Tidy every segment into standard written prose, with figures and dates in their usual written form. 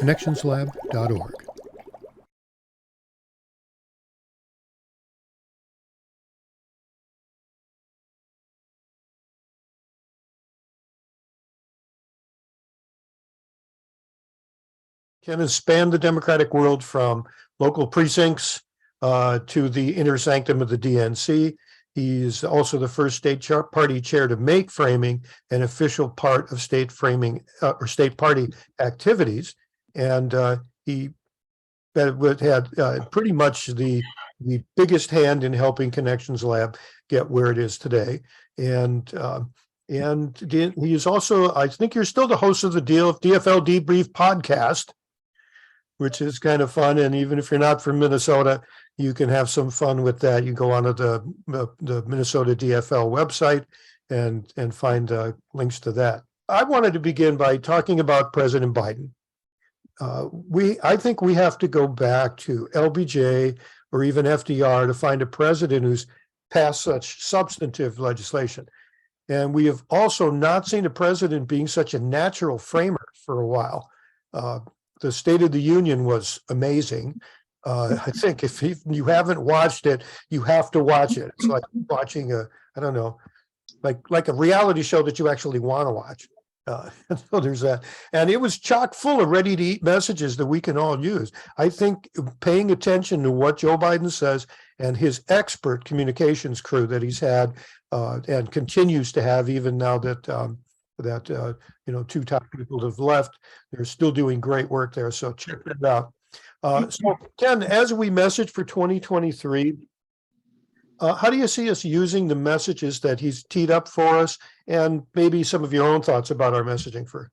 connectionslab.org. Ken has spanned the Democratic world from local precincts to the inner sanctum of the DNC. He's also the first state party chair to make framing an official part of state framing or state party activities. And he had pretty much the biggest hand in helping Connections Lab get where it is today. And he is also, I think you're still the host of the DFL Debrief podcast, which is kind of fun. And even if you're not from Minnesota, you can have some fun with that. You go onto the Minnesota DFL website and find links to that. I wanted to begin by talking about President Biden. I think we have to go back to LBJ or even FDR to find a president who's passed such substantive legislation. And we have also not seen a president being such a natural framer for a while. The State of the Union was amazing. I think if you haven't watched it, you have to watch it. It's like watching I don't know, like a reality show that you actually want to watch. So there's that. And it was chock full of ready-to-eat messages that we can all use. I think paying attention to what Joe Biden says and his expert communications crew that he's had and continues to have, even now that two top people have left, they're still doing great work there. So check it out. So Ken, as we message for 2023, how do you see us using the messages that he's teed up for us, and maybe some of your own thoughts about our messaging for?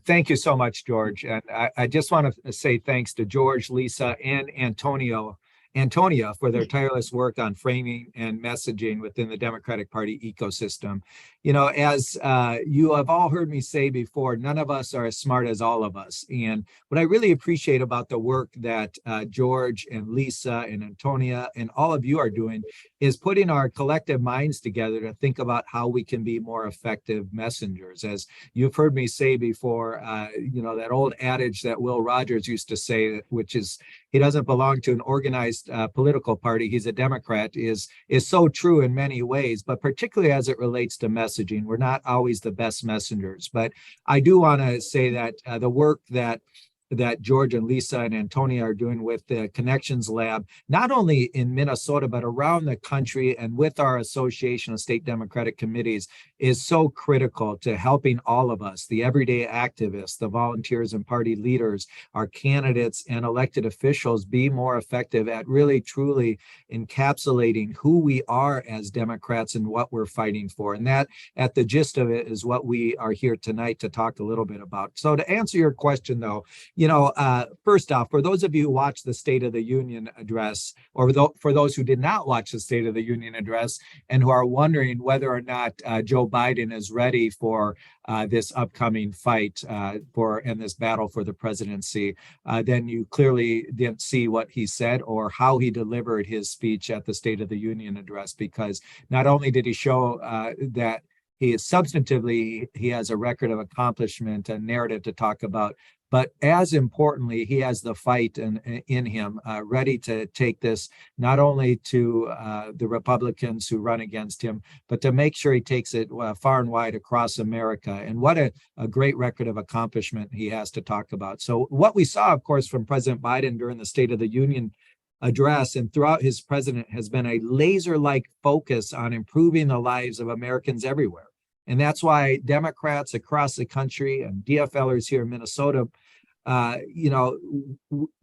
Thank you so much, George. And I just want to say thanks to George, Lisa, and Antonia for their tireless work on framing and messaging within the Democratic Party ecosystem. You know, as you have all heard me say before, none of us are as smart as all of us. And what I really appreciate about the work that George and Lisa and Antonia and all of you are doing is putting our collective minds together to think about how we can be more effective messengers. As you've heard me say before, that old adage that Will Rogers used to say, which is, he doesn't belong to an organized political party, he's a Democrat, is so true in many ways, but particularly as it relates to messaging. We're not always the best messengers, but I do want to say that the work that George and Lisa and Antonia are doing with the Connections Lab, not only in Minnesota, but around the country and with our Association of State Democratic Committees, is so critical to helping all of us, the everyday activists, the volunteers and party leaders, our candidates and elected officials, be more effective at really, truly encapsulating who we are as Democrats and what we're fighting for. And that, at the gist of it, is what we are here tonight to talk a little bit about. So to answer your question, though, first off, for those of you who watched the State of the Union address, or for those who did not watch the State of the Union address and who are wondering whether or not Joe Biden is ready for this upcoming fight and this battle for the presidency, then you clearly didn't see what he said or how he delivered his speech at the State of the Union address, because not only did he show that he is substantively, he has a record of accomplishment and narrative to talk about, but as importantly, he has the fight in him, ready to take this not only to the Republicans who run against him, but to make sure he takes it far and wide across America. And what a great record of accomplishment he has to talk about. So what we saw, of course, from President Biden during the State of the Union address and throughout his president has been a laser-like focus on improving the lives of Americans everywhere. And that's why Democrats across the country and DFLers here in Minnesota,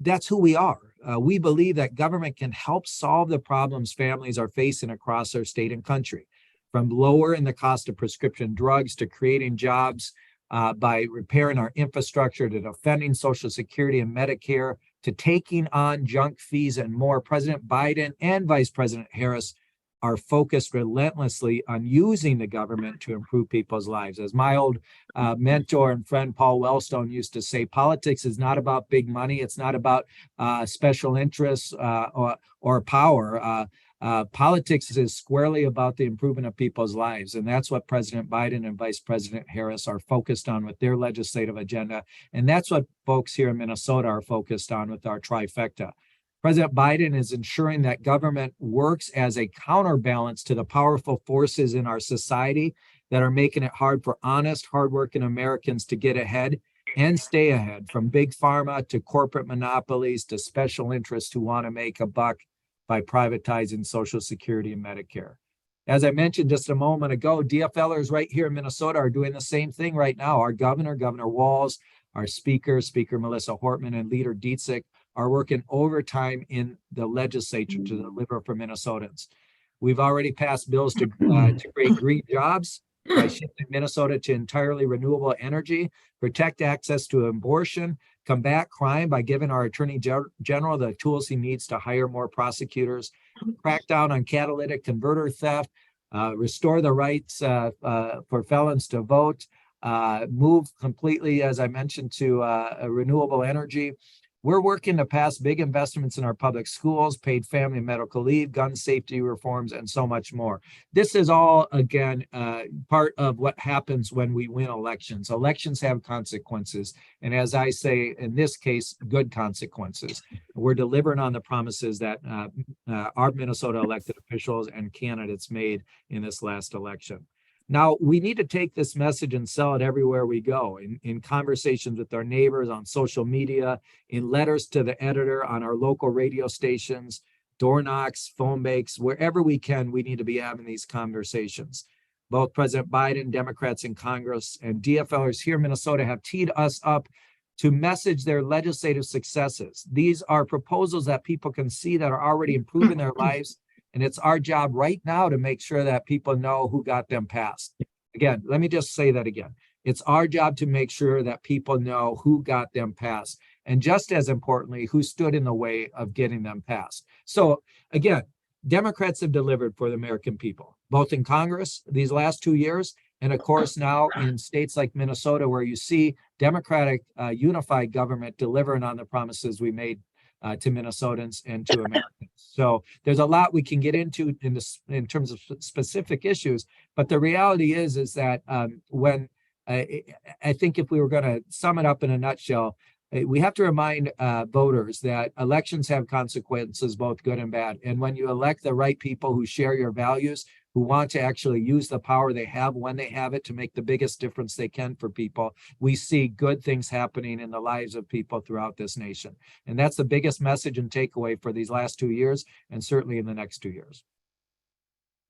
that's who we are. We believe that government can help solve the problems families are facing across our state and country, from lowering the cost of prescription drugs to creating jobs by repairing our infrastructure, to defending Social Security and Medicare, to taking on junk fees and more. President Biden and Vice President Harris are focused relentlessly on using the government to improve people's lives. As my old mentor and friend Paul Wellstone used to say, politics is not about big money. It's not about special interests or power. Politics is squarely about the improvement of people's lives. And that's what President Biden and Vice President Harris are focused on with their legislative agenda. And that's what folks here in Minnesota are focused on with our trifecta. President Biden is ensuring that government works as a counterbalance to the powerful forces in our society that are making it hard for honest, hardworking Americans to get ahead and stay ahead, from big pharma to corporate monopolies to special interests who want to make a buck by privatizing Social Security and Medicare. As I mentioned just a moment ago, DFLers right here in Minnesota are doing the same thing right now. Our governor, Governor Walz, our speaker, Speaker Melissa Hortman, and Leader Dietzich are working overtime in the legislature to deliver for Minnesotans. We've already passed bills to create green jobs by shifting Minnesota to entirely renewable energy, protect access to abortion, combat crime by giving our Attorney General the tools he needs to hire more prosecutors, crack down on catalytic converter theft, restore the rights for felons to vote, move completely, as I mentioned, to renewable energy. We're working to pass big investments in our public schools, paid family and medical leave, gun safety reforms, and so much more. This is all, again, part of what happens when we win elections. Elections have consequences. And as I say, in this case, good consequences. We're delivering on the promises that our Minnesota elected officials and candidates made in this last election. Now, we need to take this message and sell it everywhere we go, in conversations with our neighbors, on social media, in letters to the editor, on our local radio stations, door knocks, phone banks, wherever we can, we need to be having these conversations. Both President Biden, Democrats in Congress, and DFLers here in Minnesota have teed us up to message their legislative successes. These are proposals that people can see that are already improving their lives. And it's our job right now to make sure that people know who got them passed. Again, let me just say that again. It's our job to make sure that people know who got them passed. And just as importantly, who stood in the way of getting them passed. So again, Democrats have delivered for the American people, both in Congress these last 2 years, and of course now in states like Minnesota, where you see Democratic unified government delivering on the promises we made to Minnesotans and to Americans. So there's a lot we can get into in terms of specific issues, but the reality is that when I think if we were going to sum it up in a nutshell, we have to remind voters that elections have consequences, both good and bad. And when you elect the right people who share your values, who want to actually use the power they have when they have it to make the biggest difference they can for people, we see good things happening in the lives of people throughout this nation. And that's the biggest message and takeaway for these last 2 years, and certainly in the next 2 years.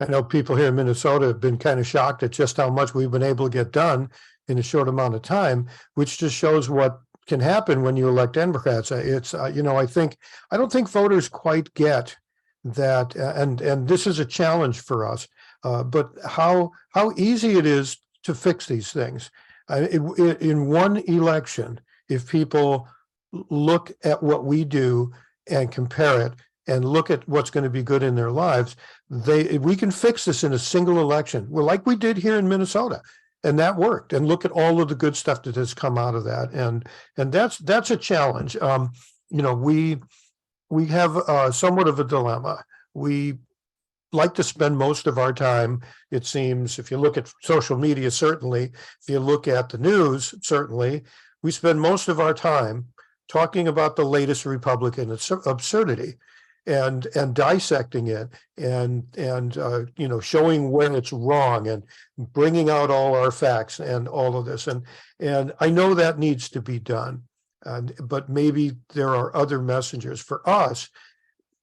I know people here in Minnesota have been kind of shocked at just how much we've been able to get done in a short amount of time, which just shows what can happen when you elect Democrats. It's, I don't think voters quite get that, and this is a challenge for us, but how easy it is to fix these things. In one election, if people look at what we do and compare it and look at what's going to be good in their lives, we can fix this in a single election. Well, like we did here in Minnesota. And that worked. And look at all of the good stuff that has come out of that. And that's a challenge. We have somewhat of a dilemma. We like to spend most of our time, it seems, if you look at social media, certainly, if you look at the news, certainly, we spend most of our time talking about the latest Republican absurdity and dissecting it and showing when it's wrong and bringing out all our facts and all of this. And I know that needs to be done, but maybe there are other messengers. For us,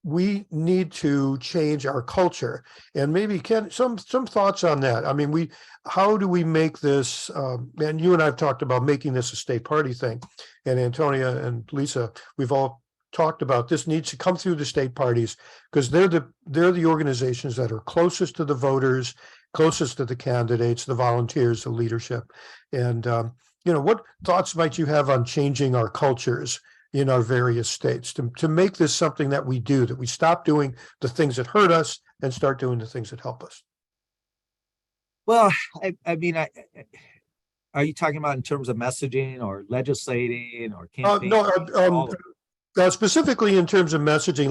we need to change our culture. And maybe, Ken, some thoughts on that. I mean, how do we make this, and you and I have talked about making this a state party thing, and Antonia and Lisa, we've all talked about this needs to come through the state parties because they're the organizations that are closest to the voters, closest to the candidates, the volunteers, the leadership. And, what thoughts might you have on changing our cultures in our various states to make this something that we do, that we stop doing the things that hurt us and start doing the things that help us? Well, I mean, are you talking about in terms of messaging or legislating or campaigning? No, Specifically in terms of messaging,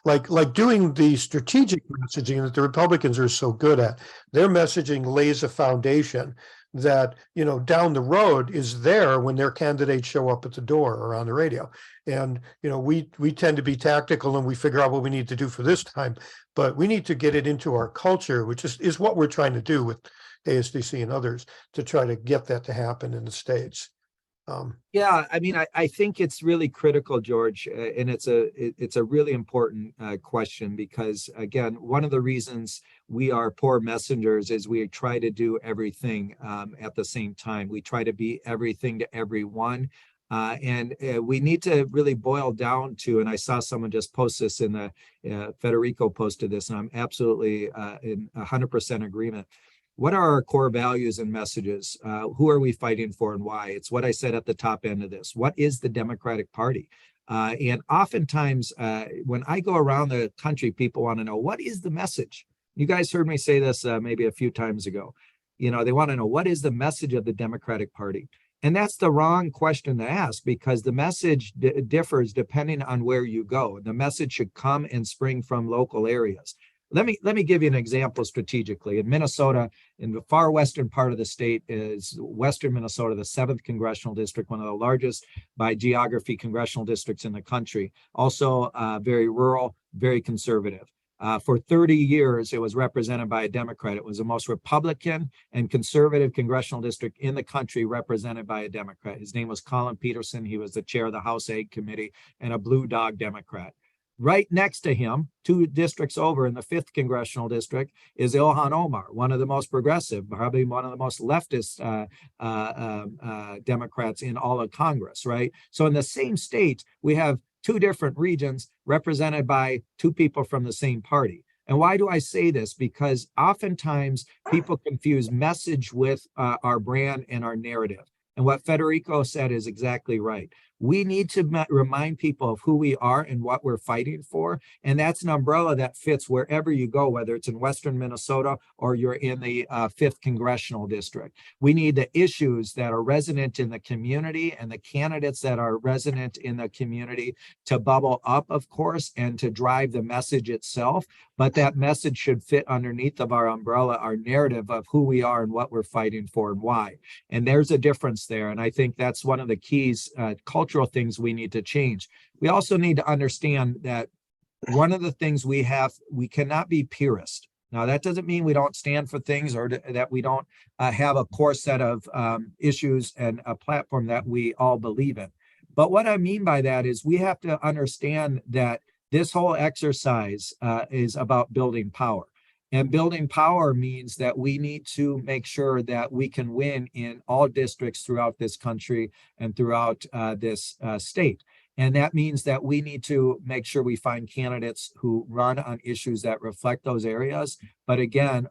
like doing the strategic messaging that the Republicans are so good at. Their messaging lays a foundation that, down the road is there when their candidates show up at the door or on the radio. And, we tend to be tactical and we figure out what we need to do for this time, but we need to get it into our culture, which is what we're trying to do with ASDC and others, to try to get that to happen in the States. Yeah, I mean, I think it's really critical, George, and it's a really important question because, again, one of the reasons we are poor messengers is we try to do everything at the same time. We try to be everything to everyone. And we need to really boil down to, and I saw someone just post this in the, Federico posted this, and I'm absolutely in 100% agreement. What are our core values and messages? Who are we fighting for and why? It's what I said at the top end of this. What is the Democratic Party? And oftentimes, when I go around the country, people want to know, what is the message? You guys heard me say this maybe a few times ago. They want to know, what is the message of the Democratic Party? And that's the wrong question to ask, because the message differs depending on where you go. The message should come and spring from local areas. Let me give you an example strategically. In Minnesota, in the far western part of the state is western Minnesota, the 7th congressional district, one of the largest by geography congressional districts in the country. Also very rural, very conservative. For 30 years, it was represented by a Democrat. It was the most Republican and conservative congressional district in the country represented by a Democrat. His name was Colin Peterson. He was the chair of the House Ag Committee and a blue dog Democrat. Right next to him, 2 districts over in the 5th congressional district, is Ilhan Omar, one of the most progressive, probably one of the most leftist Democrats in all of Congress, right? So in the same state, we have 2 different regions represented by 2 people from the same party. And why do I say this? Because oftentimes people confuse message with our brand and our narrative. And what Federico said is exactly right. We need to remind people of who we are and what we're fighting for. And that's an umbrella that fits wherever you go, whether it's in Western Minnesota or you're in the 5th congressional district. We need the issues that are resonant in the community and the candidates that are resonant in the community to bubble up, of course, and to drive the message itself. But that message should fit underneath of our umbrella, our narrative of who we are and what we're fighting for and why. And there's a difference there. And I think that's one of the keys, cultural things we need to change. We also need to understand that one of the things we cannot be purist. Now, that doesn't mean we don't stand for things or that we don't have a core set of issues and a platform that we all believe in. But what I mean by that is we have to understand that this whole exercise is about building power. And building power means that we need to make sure that we can win in all districts throughout this country and throughout this state. And that means that we need to make sure we find candidates who run on issues that reflect those areas. But again,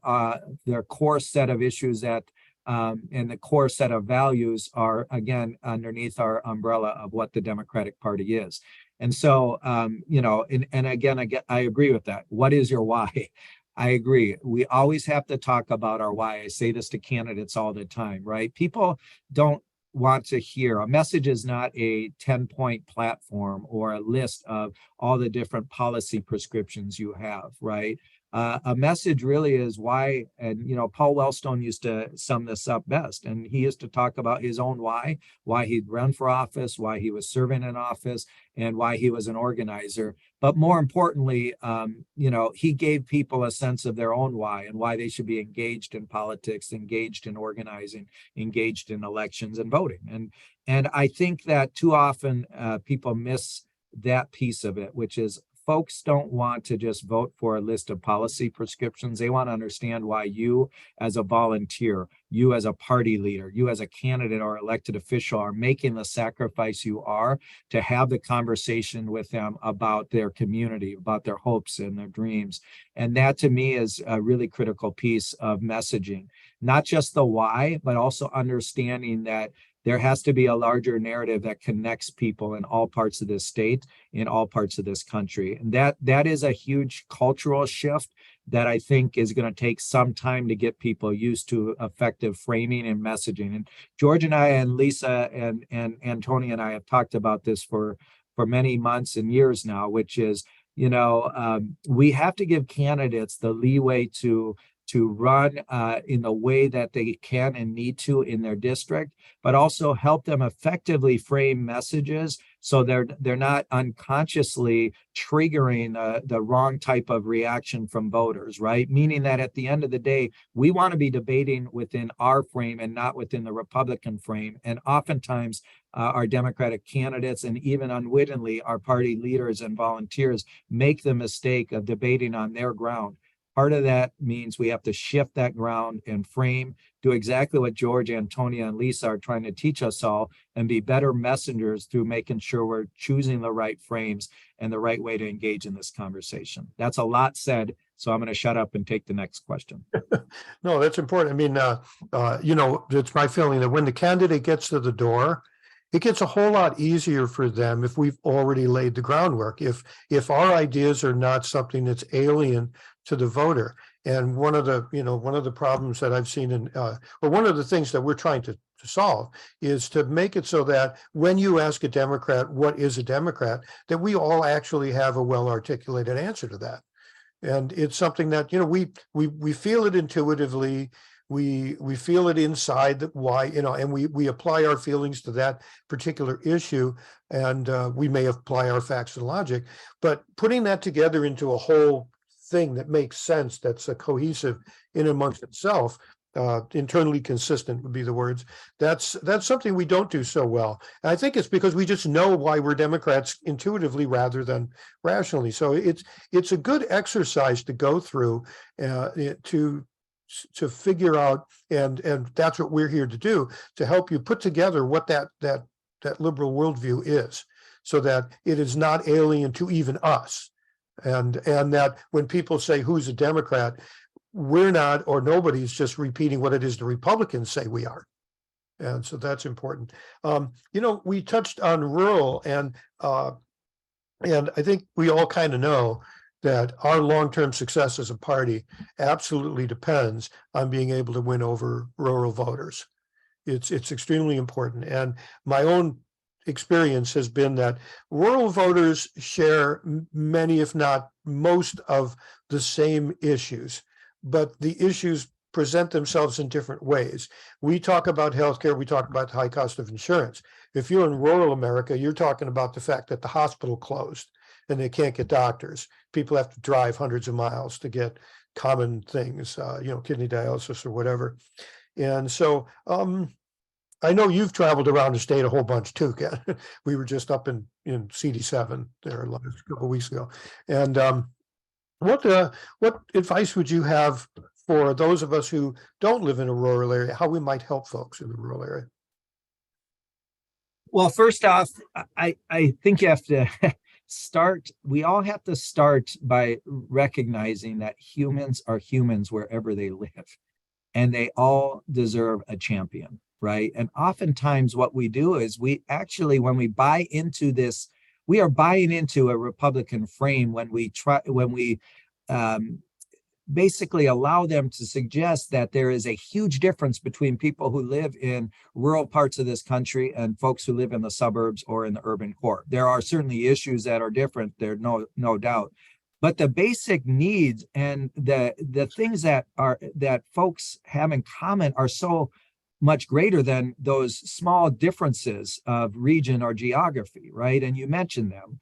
their core set of issues that and the core set of values are, again, underneath our umbrella of what the Democratic Party is. And so, and again, I agree with that. What is your why? I agree. We always have to talk about our why. I say this to candidates all the time, right? People don't want to hear. A message is not a 10-point platform or a list of all the different policy prescriptions you have, right? A message really is why, and Paul Wellstone used to sum this up best, and he used to talk about his own why he'd run for office, why he was serving in office, and why he was an organizer. But more importantly, he gave people a sense of their own why and why they should be engaged in politics, engaged in organizing, engaged in elections and voting. And I think that too often people miss that piece of it, which is folks don't want to just vote for a list of policy prescriptions. They want to understand why you as a volunteer, you as a party leader, you as a candidate or elected official are making the sacrifice you are to have the conversation with them about their community, about their hopes and their dreams. And that to me is a really critical piece of messaging, not just the why, but also understanding that there has to be a larger narrative that connects people in all parts of this state, in all parts of this country. And that is a huge cultural shift that I think is going to take some time to get people used to effective framing and messaging. And George and I and Lisa and Antonia and I have talked about this for for many months and years now, which is, we have to give candidates the leeway to run in the way that they can and need to in their district, but also help them effectively frame messages so they're not unconsciously triggering the wrong type of reaction from voters, right? Meaning that at the end of the day, we want to be debating within our frame and not within the Republican frame. And oftentimes, our Democratic candidates and even unwittingly, our party leaders and volunteers make the mistake of debating on their ground. Part of that means we have to shift that ground and frame, do exactly what George, Antonia, and Lisa are trying to teach us all, and be better messengers through making sure we're choosing the right frames and the right way to engage in this conversation. That's a lot said, so I'm going to shut up and take the next question. No, that's important. I mean, it's my feeling that when the candidate gets to the door, it gets a whole lot easier for them if we've already laid the groundwork. If our ideas are not something that's alien to the voter. And one of the problems that I've seen or one of the things that we're trying to solve is to make it so that when you ask a Democrat, what is a Democrat, that we all actually have a well-articulated answer to that. And it's something that, we feel it intuitively. We feel it inside that why, and we apply our feelings to that particular issue, and we may apply our facts and logic, but putting that together into a whole thing that makes sense, that's a cohesive in amongst itself, internally consistent would be the words. That's something we don't do so well. And I think it's because we just know why we're Democrats intuitively rather than rationally. So it's a good exercise to go through to figure out, and that's what we're here to do, to help you put together what that liberal worldview is, so that it is not alien to even us. And that when people say who's a Democrat, we're not, or nobody's just repeating what it is the Republicans say we are. And so that's important. We touched on rural, and I think we all kind of know that our long-term success as a party absolutely depends on being able to win over rural voters. It's extremely important. And my own experience has been that rural voters share many, if not most, of the same issues, but the issues present themselves in different ways. We talk about healthcare, we talk about the high cost of insurance. If you're in rural America, you're talking about the fact that the hospital closed and they can't get doctors. People have to drive hundreds of miles to get common things, kidney dialysis or whatever. And so I know you've traveled around the state a whole bunch too, Ken. We were just up in CD7 there a couple of weeks ago. And what advice would you have for those of us who don't live in a rural area, how we might help folks in the rural area? Well, first off, I think you have to we all have to start by recognizing that humans are humans wherever they live, and they all deserve a champion, right? And oftentimes what we do is we actually, when we buy into this, we are buying into a Republican frame when we basically allow them to suggest that there is a huge difference between people who live in rural parts of this country and folks who live in the suburbs or in the urban core. There are certainly issues that are different, there's no doubt. But the basic needs and the things that folks have in common are so much greater than those small differences of region or geography, right? And you mentioned them.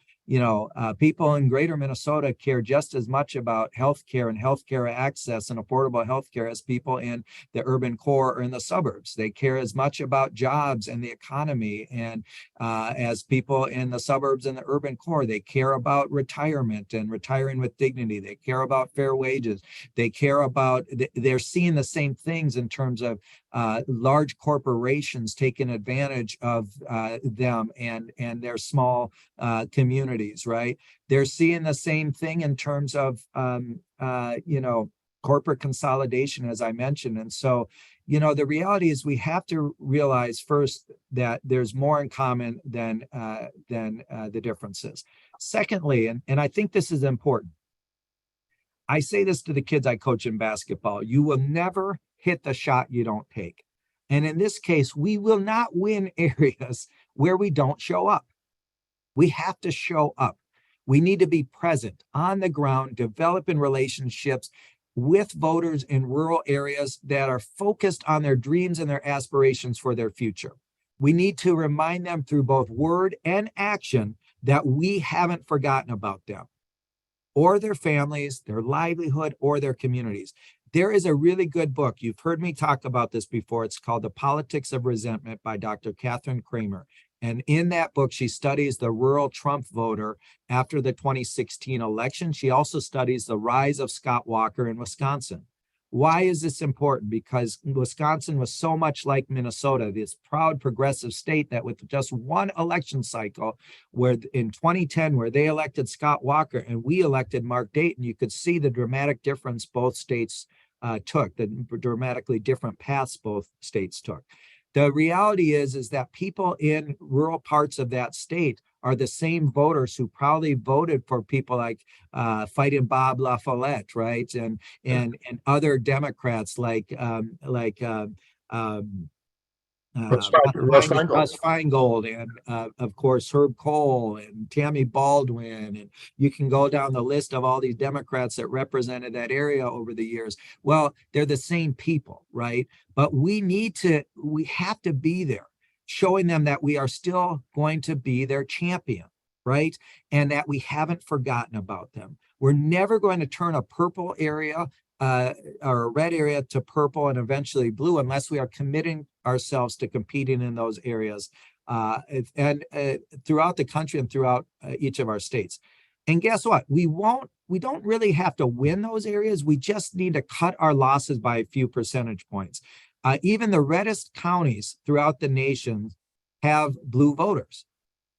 People in greater Minnesota care just as much about healthcare and healthcare access and affordable healthcare as people in the urban core or in the suburbs. They care as much about jobs and the economy and as people in the suburbs and the urban core. They care about retirement and retiring with dignity. They care about fair wages. They care about, they're seeing the same things in terms of large corporations taking advantage of them and their small communities, right? They're seeing the same thing in terms of, corporate consolidation, as I mentioned. And so, the reality is we have to realize first that there's more in common than the differences. Secondly, and I think this is important, I say this to the kids I coach in basketball: you will never hit the shot you don't take. And in this case, we will not win areas where we don't show up. We have to show up. We need to be present on the ground, developing relationships with voters in rural areas that are focused on their dreams and their aspirations for their future. We need to remind them through both word and action that we haven't forgotten about them or their families, their livelihood, or their communities. There is a really good book. You've heard me talk about this before. It's called The Politics of Resentment by Dr. Catherine Kramer. And in that book, she studies the rural Trump voter after the 2016 election. She also studies the rise of Scott Walker in Wisconsin. Why is this important? Because Wisconsin was so much like Minnesota, this proud progressive state that with just one election cycle, where in 2010, where they elected Scott Walker and we elected Mark Dayton, you could see the dramatic difference both states took, the dramatically different paths both states took. The reality is that people in rural parts of that state are the same voters who probably voted for people like Fighting Bob La Follette, right, and other Democrats like Russ Feingold. Russ Feingold, and of course Herb Kohl and Tammy Baldwin, and you can go down the list of all these Democrats that represented that area over the years. Well, they're the same people, right? But we have to be there, showing them that we are still going to be their champion, right? And that we haven't forgotten about them. We're never going to turn a purple area or a red area to purple and eventually blue unless we are committing ourselves to competing in those areas and throughout the country and throughout each of our states. And guess what? We don't really have to win those areas. We just need to cut our losses by a few percentage points. Even the reddest counties throughout the nation have blue voters.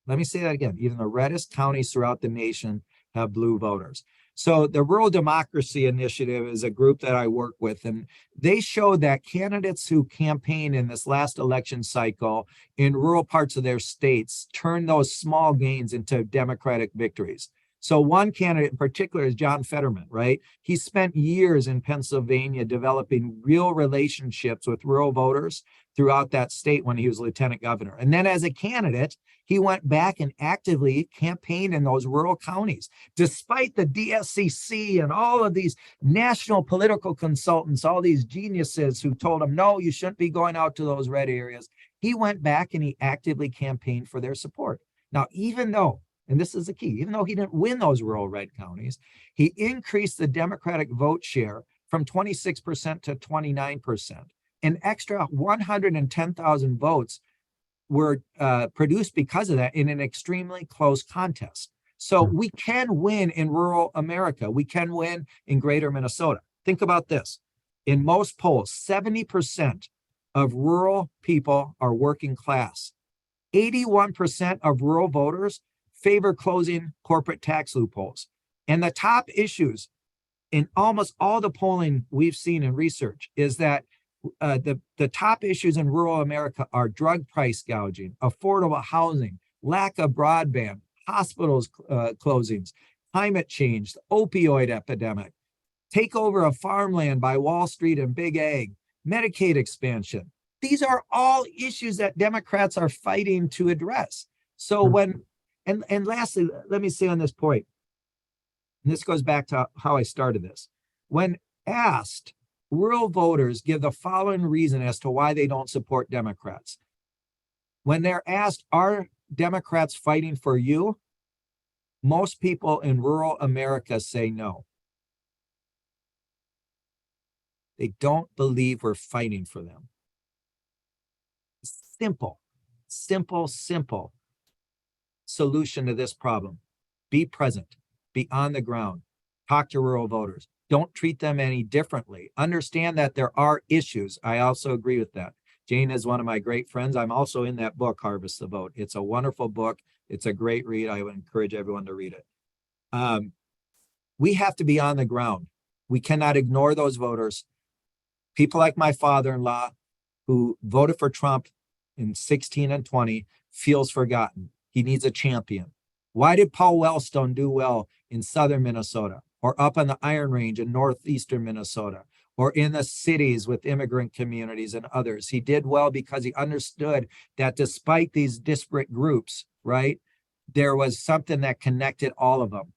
Let me say that again. Even the reddest counties throughout the nation have blue voters. So the Rural Democracy Initiative is a group that I work with, and they showed that candidates who campaigned in this last election cycle in rural parts of their states turned those small gains into Democratic victories. So one candidate in particular is John Fetterman, right? He spent years in Pennsylvania developing real relationships with rural voters throughout that state when he was lieutenant governor. And then as a candidate, he went back and actively campaigned in those rural counties, despite the DSCC and all of these national political consultants, all these geniuses who told him, no, you shouldn't be going out to those red areas. He went back and he actively campaigned for their support. Now, even though, and this is the key, even though he didn't win those rural red counties, he increased the Democratic vote share from 26% to 29%. An extra 110,000 votes were produced because of that in an extremely close contest. So we can win in rural America. We can win in greater Minnesota. Think about this. In most polls, 70% of rural people are working class. 81% of rural voters favor closing corporate tax loopholes. And the top issues in almost all the polling we've seen in research is that the top issues in rural America are drug price gouging, affordable housing, lack of broadband, hospitals closings, climate change, the opioid epidemic, takeover of farmland by Wall Street and Big Ag, Medicaid expansion. These are all issues that Democrats are fighting to address. So and lastly, let me say on this point, and this goes back to how I started this. When asked, rural voters give the following reason as to why they don't support Democrats. When they're asked, are Democrats fighting for you? Most people in rural America say no. They don't believe we're fighting for them. Simple solution to this problem. Be present, be on the ground, talk to rural voters. Don't treat them any differently. Understand that there are issues. I also agree with that. Jane is one of my great friends. I'm also in that book, Harvest the Vote. It's a wonderful book. It's a great read. I would encourage everyone to read it. We have to be on the ground. We cannot ignore those voters. People like my father-in-law who voted for Trump in 16 and 20 feels forgotten. He needs a champion. Why did Paul Wellstone do well in southern Minnesota? Or up on the Iron Range in northeastern Minnesota, or in the cities with immigrant communities and others? He did well because he understood that despite these disparate groups, right, there was something that connected all of them.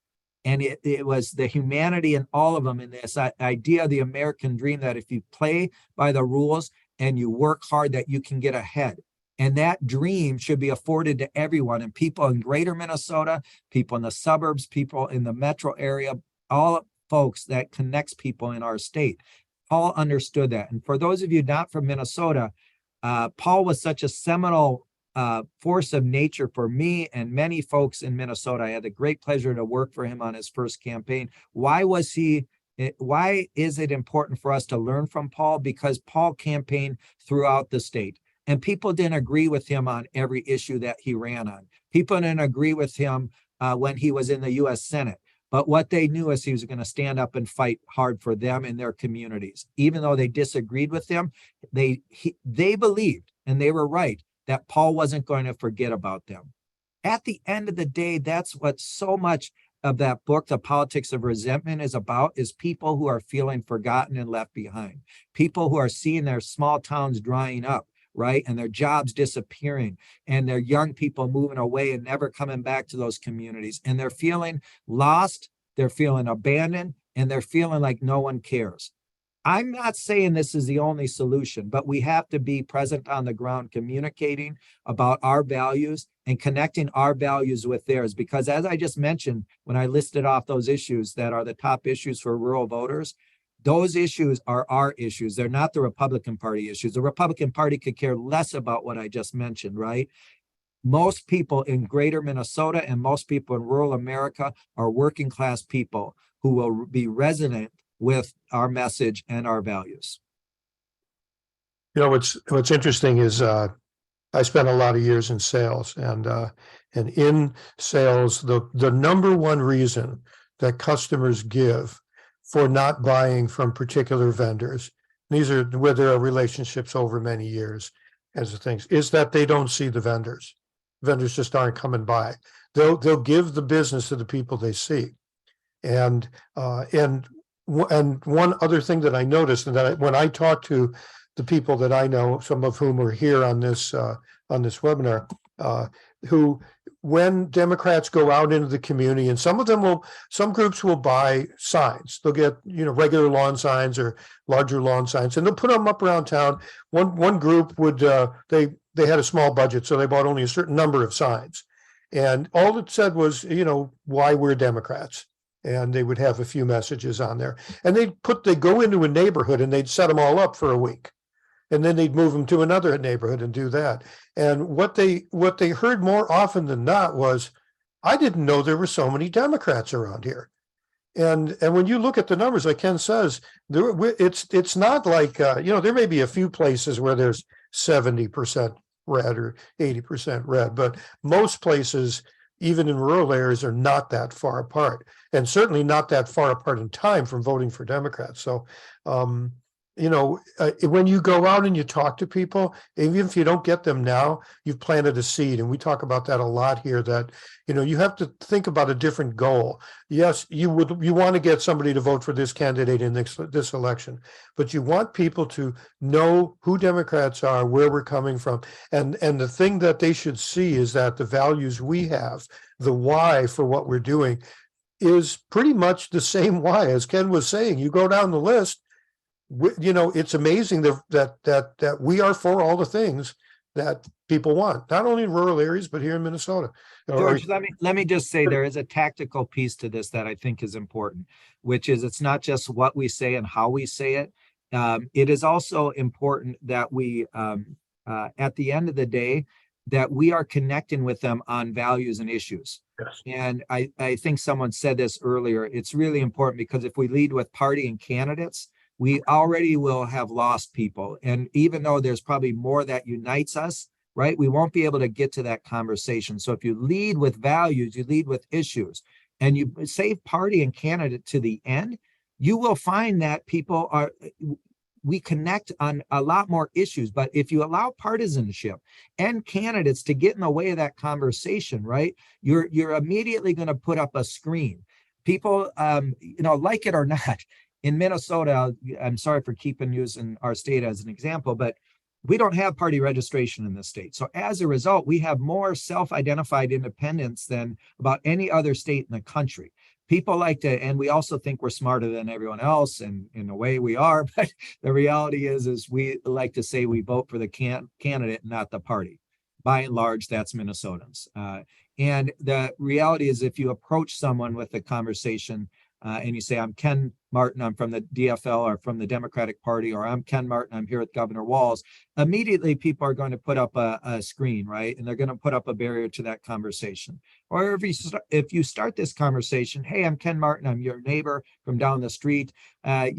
And it was the humanity in all of them, and this idea of the American dream, that if you play by the rules and you work hard, that you can get ahead. And that dream should be afforded to everyone, and people in greater Minnesota, people in the suburbs, people in the metro area, all folks that connects people in our state. Paul understood that. And for those of you not from Minnesota, Paul was such a seminal force of nature for me and many folks in Minnesota. I had the great pleasure to work for him on his first campaign. Why is it important for us to learn from Paul? Because Paul campaigned throughout the state, and people didn't agree with him on every issue that he ran on. People didn't agree with him when he was in the U.S. Senate. But what they knew is he was going to stand up and fight hard for them and their communities. Even though they disagreed with him, they believed, and they were right, that Paul wasn't going to forget about them. At the end of the day, that's what so much of that book, The Politics of Resentment, is about, is people who are feeling forgotten and left behind. People who are seeing their small towns drying up, right? And their jobs disappearing, and their young people moving away and never coming back to those communities. And they're feeling lost, they're feeling abandoned, and they're feeling like no one cares. I'm not saying this is the only solution, but we have to be present on the ground, communicating about our values and connecting our values with theirs. Because as I just mentioned, when I listed off those issues that are the top issues for rural voters, those issues are our issues. They're not the Republican Party issues. The Republican Party could care less about what I just mentioned, right? Most people in greater Minnesota and most people in rural America are working class people who will be resonant with our message and our values. You know, what's interesting is I spent a lot of years in sales, and in sales, the number one reason that customers give for not buying from particular vendors, these are where there are relationships over many years as of things, is that they don't see the vendors. Vendors just aren't coming by. They'll give the business to the people they see. And one other thing that I noticed, and that when I talk to the people that I know, some of whom are here on this webinar, who, when Democrats go out into the community, and some groups will buy signs. They'll get, regular lawn signs or larger lawn signs, and they'll put them up around town. One group would, they had a small budget, so they bought only a certain number of signs, and all it said was, why we're Democrats. And they would have a few messages on there, and they'd go into a neighborhood and they'd set them all up for a week, and then they'd move them to another neighborhood and do that. And what they heard more often than not was, I didn't know there were so many Democrats around here. And when you look at the numbers, like Ken says, it's not like, there may be a few places where there's 70% red or 80% red, but most places, even in rural areas, are not that far apart, and certainly not that far apart in time from voting for Democrats. So, when you go out and you talk to people, even if you don't get them now, you've planted a seed. And we talk about that a lot here, that, you have to think about a different goal. Yes, you want to get somebody to vote for this candidate in this election, but you want people to know who Democrats are, where we're coming from. And the thing that they should see is that the values we have, the why for what we're doing, is pretty much the same why. As Ken was saying, you go down the list, it's amazing that we are for all the things that people want, not only in rural areas, but here in Minnesota. George, let me just say, there is a tactical piece to this that I think is important, which is, it's not just what we say and how we say it. It is also important that we, at the end of the day, that we are connecting with them on values and issues. Yes. And I think someone said this earlier. It's really important, because if we lead with party and candidates, we already will have lost people. And even though there's probably more that unites us, right, we won't be able to get to that conversation. So if you lead with values, you lead with issues, and you save party and candidate to the end, you will find that we connect on a lot more issues. But if you allow partisanship and candidates to get in the way of that conversation, right, you're immediately going to put up a screen. People, like it or not, in Minnesota, I'm sorry for keeping using our state as an example, but We don't have party registration in this state. So as a result, we have more self-identified independents than about any other state in the country. People like to, and we also think we're smarter than everyone else, and in a way we are, but the reality is we like to say we vote for the candidate, not the party. By and large, that's Minnesotans. And the reality is, if you approach someone with a conversation and you say, I'm Ken Martin, I'm from the DFL or from the Democratic Party, or I'm Ken Martin, I'm here with Governor Walz, immediately people are going to put up a screen, right? And they're going to put up a barrier to that conversation. Or if you start this conversation, hey, I'm Ken Martin, I'm your neighbor from down the street. I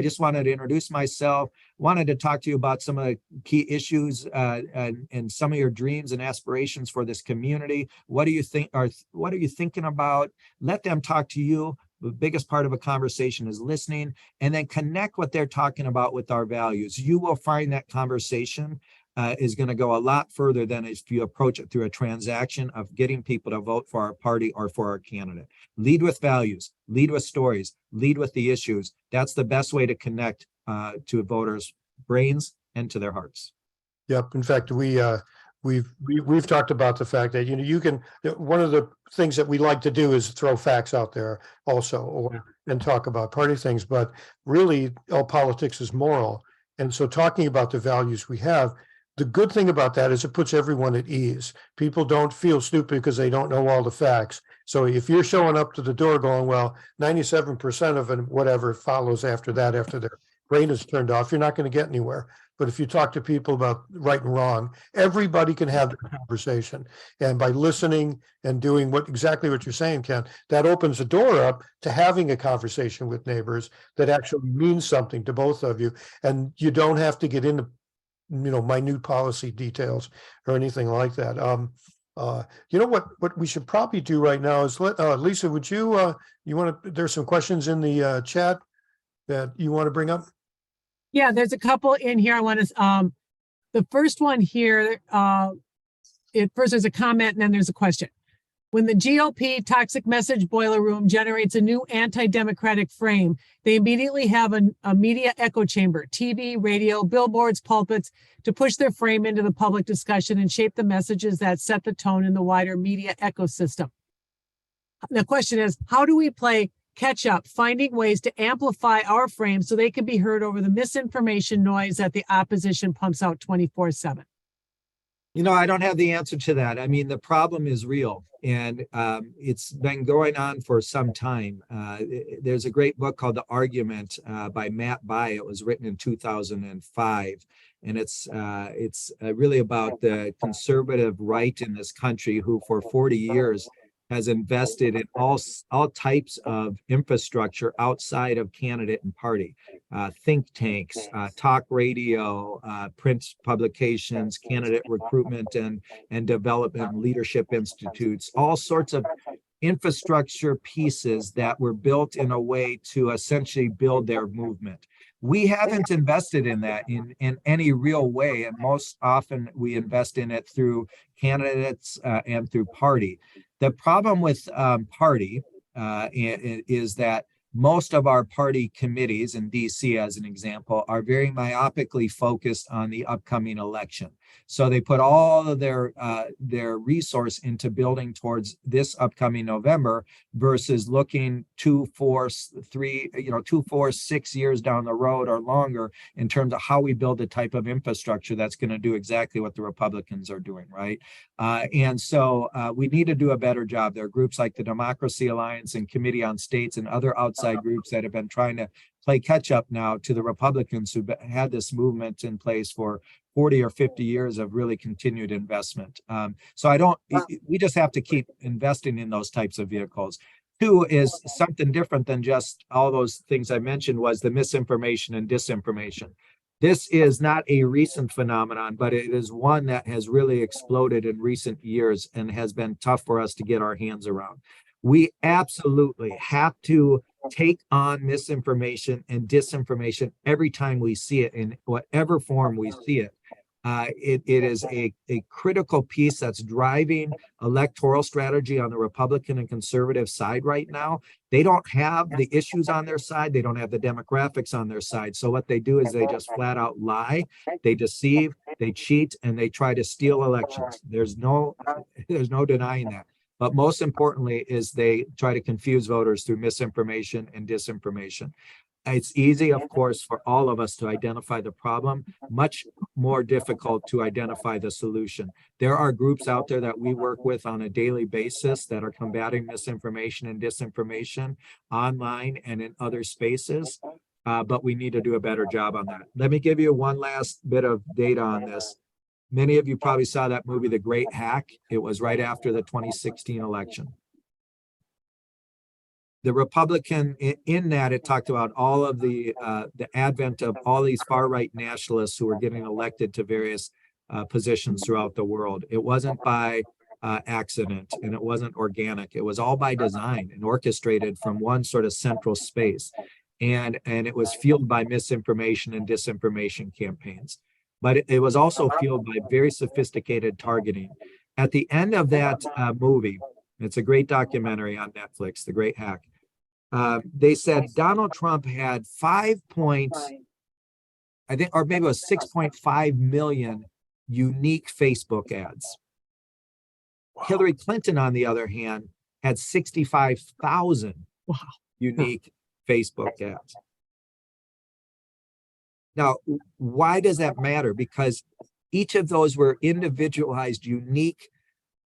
just wanted to introduce myself, wanted to talk to you about some of the key issues and some of your dreams and aspirations for this community. What do you think, or what are you thinking about? Let them talk to you. The biggest part of a conversation is listening, and then connect what they're talking about with our values. You will find that conversation is going to go a lot further than if you approach it through a transaction of getting people to vote for our party or for our candidate. Lead with values, lead with stories, lead with the issues. That's the best way to connect to voters' brains and to their hearts. Yep. In fact, we've talked about the fact that, you can, one of the things that we like to do is throw facts out there also, and talk about party things, but really all politics is moral. And so talking about the values we have, the good thing about that is it puts everyone at ease. People don't feel stupid because they don't know all the facts. So if you're showing up to the door going, well, 97% of it, whatever follows after that, after their brain is turned off, you're not going to get anywhere. But if you talk to people about right and wrong, everybody can have the conversation. And by listening and doing exactly what you're saying, Ken, that opens the door up to having a conversation with neighbors that actually means something to both of you. And you don't have to get into, minute policy details or anything like that. What we should probably do right now is Lisa, would you there's some questions in the chat that you want to bring up? Yeah, there's a couple in here. I want to, the first one here, first there's a comment and then there's a question. When the GOP toxic message boiler room generates a new anti-democratic frame, they immediately have a media echo chamber, TV, radio, billboards, pulpits, to push their frame into the public discussion and shape the messages that set the tone in the wider media ecosystem. The question is, how do we play catch up, finding ways to amplify our frame so they can be heard over the misinformation noise that the opposition pumps out 24/7? I don't have the answer to that. I mean, the problem is real, and it's been going on for some time. There's a great book called The Argument by Matt Bai. It was written in 2005, and it's really about the conservative right in this country who for 40 years has invested in all types of infrastructure outside of candidate and party, think tanks, talk radio, print publications, candidate recruitment and development, leadership institutes, all sorts of infrastructure pieces that were built in a way to essentially build their movement. We haven't invested in that in any real way, and most often we invest in it through candidates and through party. The problem with party is that most of our party committees in DC, as an example, are very myopically focused on the upcoming election. So they put all of their resource into building towards this upcoming November versus looking 2, 4, 6 years down the road or longer in terms of how we build the type of infrastructure that's going to do exactly what the Republicans are doing, right? And so we need to do a better job. There are groups like the Democracy Alliance and Committee on States and other outside groups that have been trying to play catch up now to the Republicans who've had this movement in place for 40 or 50 years of really continued investment. We just have to keep investing in those types of vehicles. Two is something different than just all those things I mentioned was the misinformation and disinformation. This is not a recent phenomenon, but it is one that has really exploded in recent years and has been tough for us to get our hands around. We absolutely have to take on misinformation and disinformation every time we see it in whatever form we see it. It is a critical piece that's driving electoral strategy on the Republican and conservative side right now. They don't have the issues on their side. They don't have the demographics on their side. So what they do is they just flat out lie, they deceive, they cheat, and they try to steal elections. There's no denying that. But most importantly is they try to confuse voters through misinformation and disinformation. It's easy, of course, for all of us to identify the problem, much more difficult to identify the solution. There are groups out there that we work with on a daily basis that are combating misinformation and disinformation online and in other spaces, but we need to do a better job on that. Let me give you one last bit of data on this. Many of you probably saw that movie, The Great Hack. It was right after the 2016 election. The Republican in that, it talked about all of the advent of all these far right nationalists who were getting elected to various positions throughout the world. It wasn't by accident and it wasn't organic. It was all by design and orchestrated from one sort of central space. And it was fueled by misinformation and disinformation campaigns. But it was also fueled by very sophisticated targeting. At the end of that movie, it's a great documentary on Netflix, The Great Hack. They said Donald Trump had 6.5 million unique Facebook ads. Wow. Hillary Clinton, on the other hand, had 65,000 unique Facebook ads. Now, why does that matter? Because each of those were individualized, unique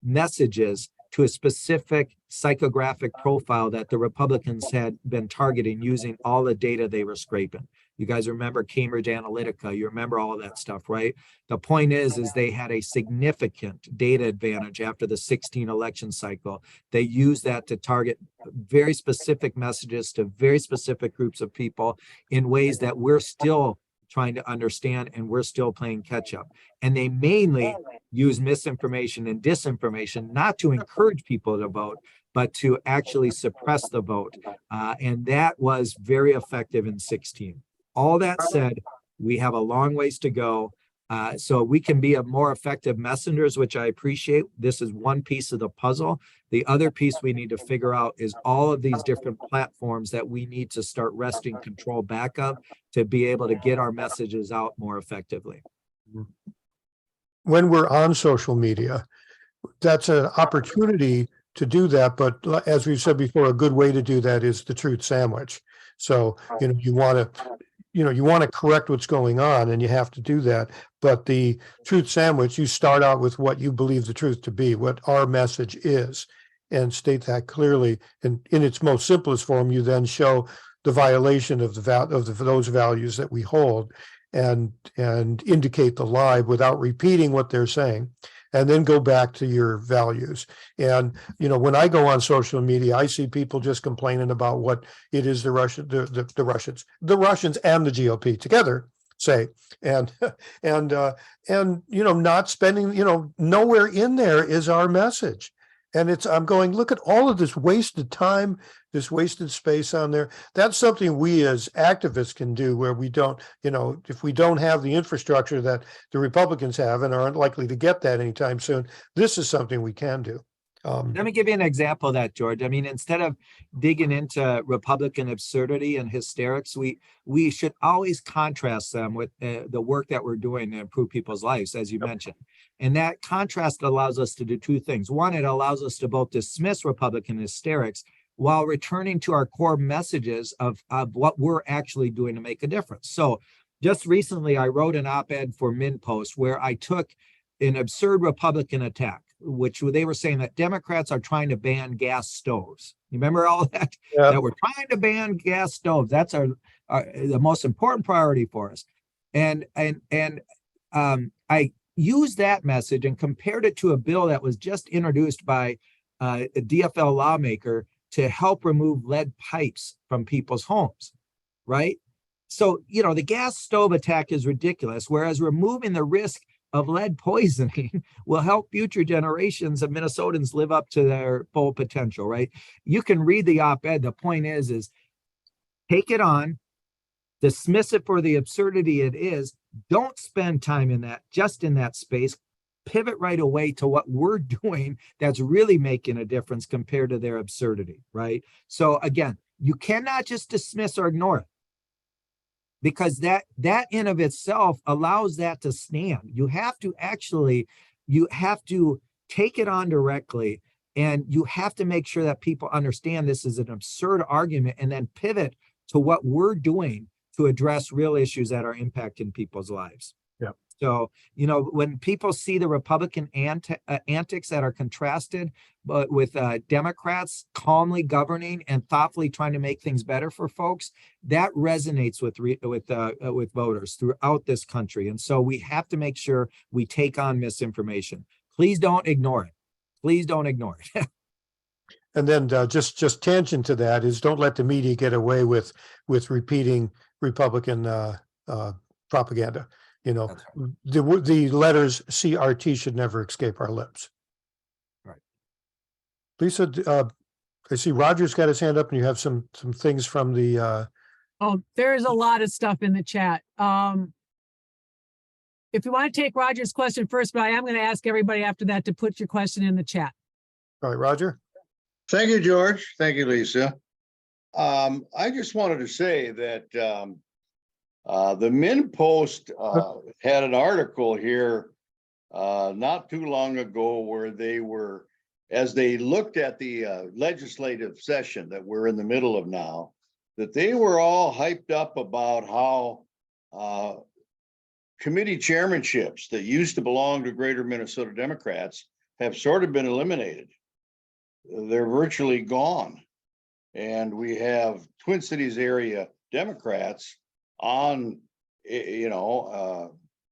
messages to a specific psychographic profile that the Republicans had been targeting using all the data they were scraping. You guys remember Cambridge Analytica, you remember all of that stuff, right? The point is they had a significant data advantage after the 2016 election cycle. They used that to target very specific messages to very specific groups of people in ways that we're still trying to understand and we're still playing catch up. And they mainly use misinformation and disinformation, not to encourage people to vote, but to actually suppress the vote. And that was very effective in 2016. All that said, we have a long ways to go. So we can be a more effective messengers, which I appreciate. This is one piece of the puzzle. The other piece we need to figure out is all of these different platforms that we need to start wresting control back of to be able to get our messages out more effectively. When we're on social media, that's an opportunity to do that. But as we've said before, a good way to do that is the truth sandwich. So, you want to correct what's going on and you have to do that. But the truth sandwich, you start out with what you believe the truth to be, what our message is, and state that clearly. And in its most simplest form, you then show the violation of those values that we hold and indicate the lie without repeating what they're saying. And then go back to your values. And, when I go on social media, I see people just complaining about what it is the Russians and the GOP together say, and not spending, nowhere in there is our message. And I'm going, look at all of this wasted time, this wasted space on there. That's something we as activists can do, where we don't, if we don't have the infrastructure that the Republicans have and aren't likely to get that anytime soon, this is something we can do. Let me give you an example of that, George. I mean, instead of digging into Republican absurdity and hysterics, we should always contrast them with the work that we're doing to improve people's lives, as you mentioned. And that contrast allows us to do two things. One, it allows us to both dismiss Republican hysterics while returning to our core messages of what we're actually doing to make a difference. So just recently, I wrote an op-ed for MinnPost where I took an absurd Republican attack, which they were saying that Democrats are trying to ban gas stoves. You remember all that? Yeah. That we're trying to ban gas stoves. That's the most important priority for us. And I used that message and compared it to a bill that was just introduced by a DFL lawmaker to help remove lead pipes from people's homes, right? So, the gas stove attack is ridiculous, whereas removing the risk of lead poisoning will help future generations of Minnesotans live up to their full potential, right? You can read the op-ed. The point is take it on, dismiss it for the absurdity it is. Don't spend time in that, just in that space. Pivot right away to what we're doing that's really making a difference compared to their absurdity, right? So again, you cannot just dismiss or ignore it, because that in of itself allows that to stand. You have to take it on directly, and you have to make sure that people understand this is an absurd argument, and then pivot to what we're doing to address real issues that are impacting people's lives. Yeah. So, when people see the Republican antics that are contrasted, but with Democrats calmly governing and thoughtfully trying to make things better for folks, that resonates with voters throughout this country. And so we have to make sure we take on misinformation. Please don't ignore it. Please don't ignore it. And then just tangent to that is, don't let the media get away with repeating Republican propaganda. That's The letters CRT should never escape our lips. Right. Lisa, I see Roger's got his hand up, and you have some things from the. Oh, there's a lot of stuff in the chat. If you want to take Roger's question first, but I am going to ask everybody after that to put your question in the chat. All right, Roger. Thank you, George. Thank you, Lisa. I just wanted to say that the Min Post had an article here not too long ago where they were, as they looked at the legislative session that we're in the middle of now, that they were all hyped up about how committee chairmanships that used to belong to Greater Minnesota Democrats have sort of been eliminated. They're virtually gone. And we have Twin Cities area Democrats on,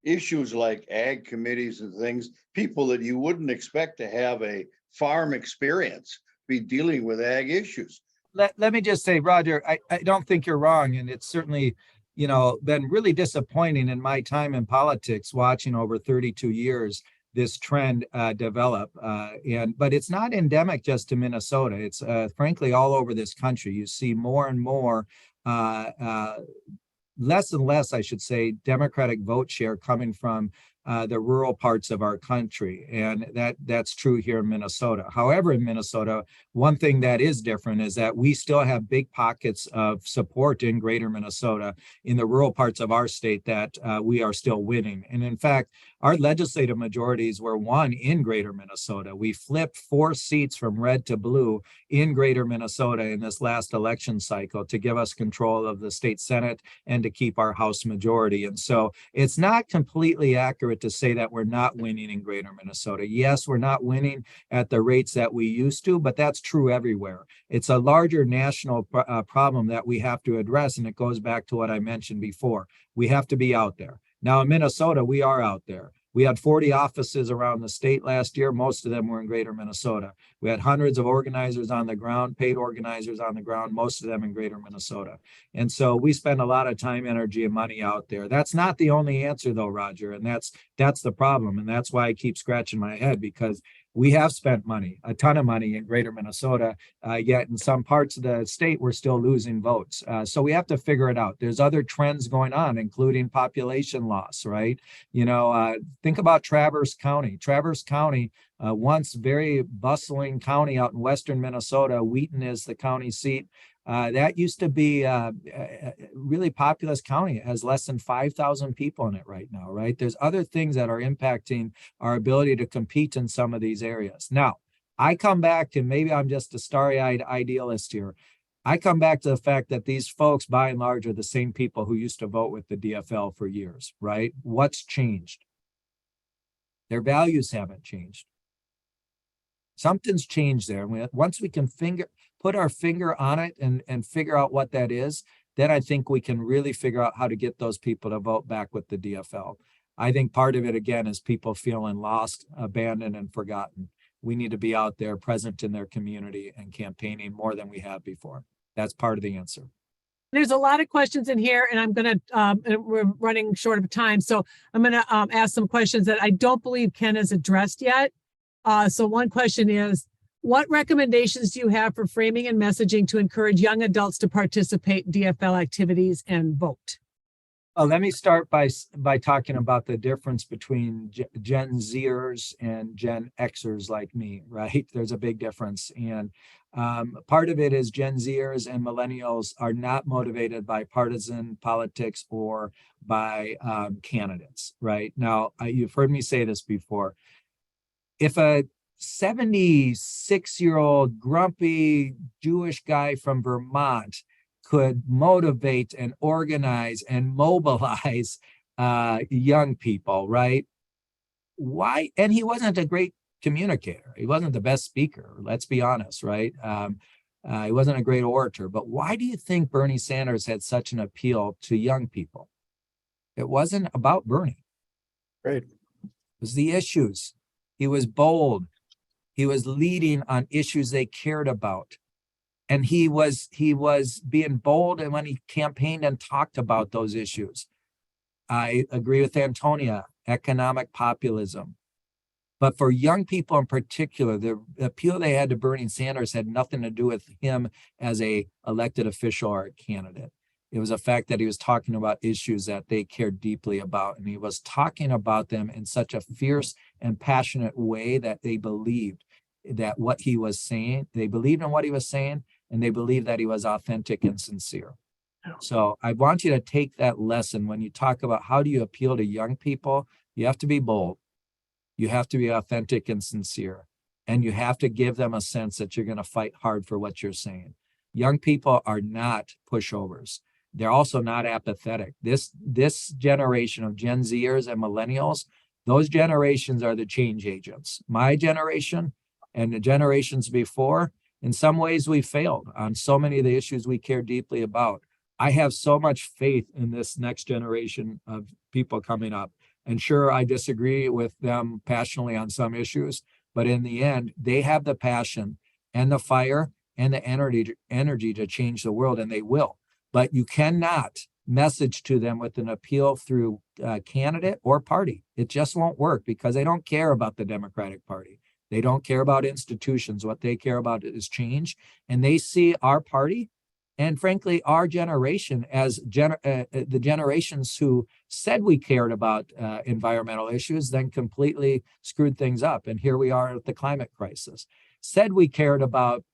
issues like ag committees and things, people that you wouldn't expect to have a farm experience be dealing with ag issues. Let me just say, Roger, I don't think you're wrong. And it's certainly, been really disappointing in my time in politics, watching over 32 years this trend develop. But it's not endemic just to Minnesota. It's frankly all over this country. You see more and more, less and less, I should say, Democratic vote share coming from the rural parts of our country. And that's true here in Minnesota. However, in Minnesota, one thing that is different is that we still have big pockets of support in Greater Minnesota, in the rural parts of our state, that we are still winning. And in fact, our legislative majorities were won in Greater Minnesota. We flipped 4 seats from red to blue in Greater Minnesota in this last election cycle to give us control of the state Senate and to keep our House majority. And so it's not completely accurate to say that we're not winning in Greater Minnesota. Yes, we're not winning at the rates that we used to, but that's true everywhere. It's a larger national problem that we have to address, and it goes back to what I mentioned before. We have to be out there. Now in Minnesota, we are out there. We had 40 offices around the state last year. Most of them were in Greater Minnesota. We had hundreds of organizers on the ground, paid organizers on the ground, most of them in Greater Minnesota. And so we spend a lot of time, energy, and money out there. That's not the only answer though, Roger. And that's the problem. And that's why I keep scratching my head, because we have spent money, a ton of money in Greater Minnesota, yet in some parts of the state, we're still losing votes. So we have to figure it out. There's other trends going on, including population loss, right? Think about Traverse County. Traverse County, once very bustling county out in western Minnesota. Wheaton is the county seat. That used to be a really populous county. It has less than 5,000 people in it right now, right? There's other things that are impacting our ability to compete in some of these areas. Now, I come back to, maybe I'm just a starry-eyed idealist here. I come back to the fact that these folks, by and large, are the same people who used to vote with the DFL for years, right? What's changed? Their values haven't changed. Something's changed there. Once we can put our finger on it and figure out what that is, then I think we can really figure out how to get those people to vote back with the DFL. I think part of it, again, is people feeling lost, abandoned, and forgotten. We need to be out there, present in their community and campaigning more than we have before. That's part of the answer. There's a lot of questions in here, and I'm going to, we're running short of time. So I'm going to ask some questions that I don't believe Ken has addressed yet. So one question is, what recommendations do you have for framing and messaging to encourage young adults to participate in DFL activities and vote? Let me start by talking about the difference between Gen Zers and Gen Xers like me, right? There's a big difference. And part of it is Gen Zers and millennials are not motivated by partisan politics or by candidates, right? Now, you've heard me say this before. If a 76-year-old grumpy Jewish guy from Vermont could motivate and organize and mobilize young people, right? Why? And he wasn't a great communicator. He wasn't the best speaker. Let's be honest, right? He wasn't a great orator. But why do you think Bernie Sanders had such an appeal to young people? It wasn't about Bernie. Right. It was the issues. He was bold. He was leading on issues they cared about. And he was being bold, and when he campaigned and talked about those issues. I agree with Antonia, economic populism. But for young people in particular, the appeal they had to Bernie Sanders had nothing to do with him as a elected official or a candidate. It was a fact that he was talking about issues that they cared deeply about. And he was talking about them in such a fierce and passionate way that they believed that what he was saying, they believed in what he was saying, and they believed that he was authentic and sincere. So I want you to take that lesson when you talk about how do you appeal to young people. You have to be bold. You have to be authentic and sincere. And you have to give them a sense that you're going to fight hard for what you're saying. Young people are not pushovers. They're also not apathetic. This generation of Gen Zers and millennials, those generations are the change agents. My generation and the generations before, in some ways we failed on so many of the issues we care deeply about. I have so much faith in this next generation of people coming up. And sure, I disagree with them passionately on some issues, but in the end, they have the passion and the fire and the energy to change the world, and they will. But you cannot message to them with an appeal through candidate or party. It just won't work because they don't care about the Democratic Party. They don't care about institutions. What they care about is change. And they see our party and frankly, our generation as the generations who said we cared about environmental issues, then completely screwed things up. And here we are at the climate crisis. Said we cared about,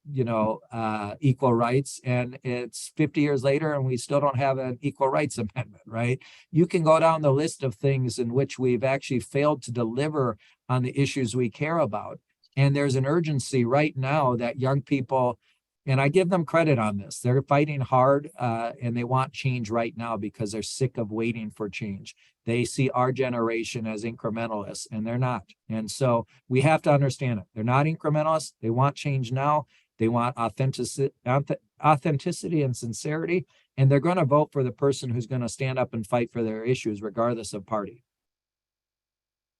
equal rights, and it's 50 years later and we still don't have an equal rights amendment, right? You can go down the list of things in which we've actually failed to deliver on the issues we care about. And there's an urgency right now that young people, and I give them credit on this. They're fighting hard and they want change right now because they're sick of waiting for change. They see our generation as incrementalists, and they're not. And so we have to understand it. They're not incrementalists. They want change now. They want authenticity and sincerity. And they're going to vote for the person who's going to stand up and fight for their issues, regardless of party.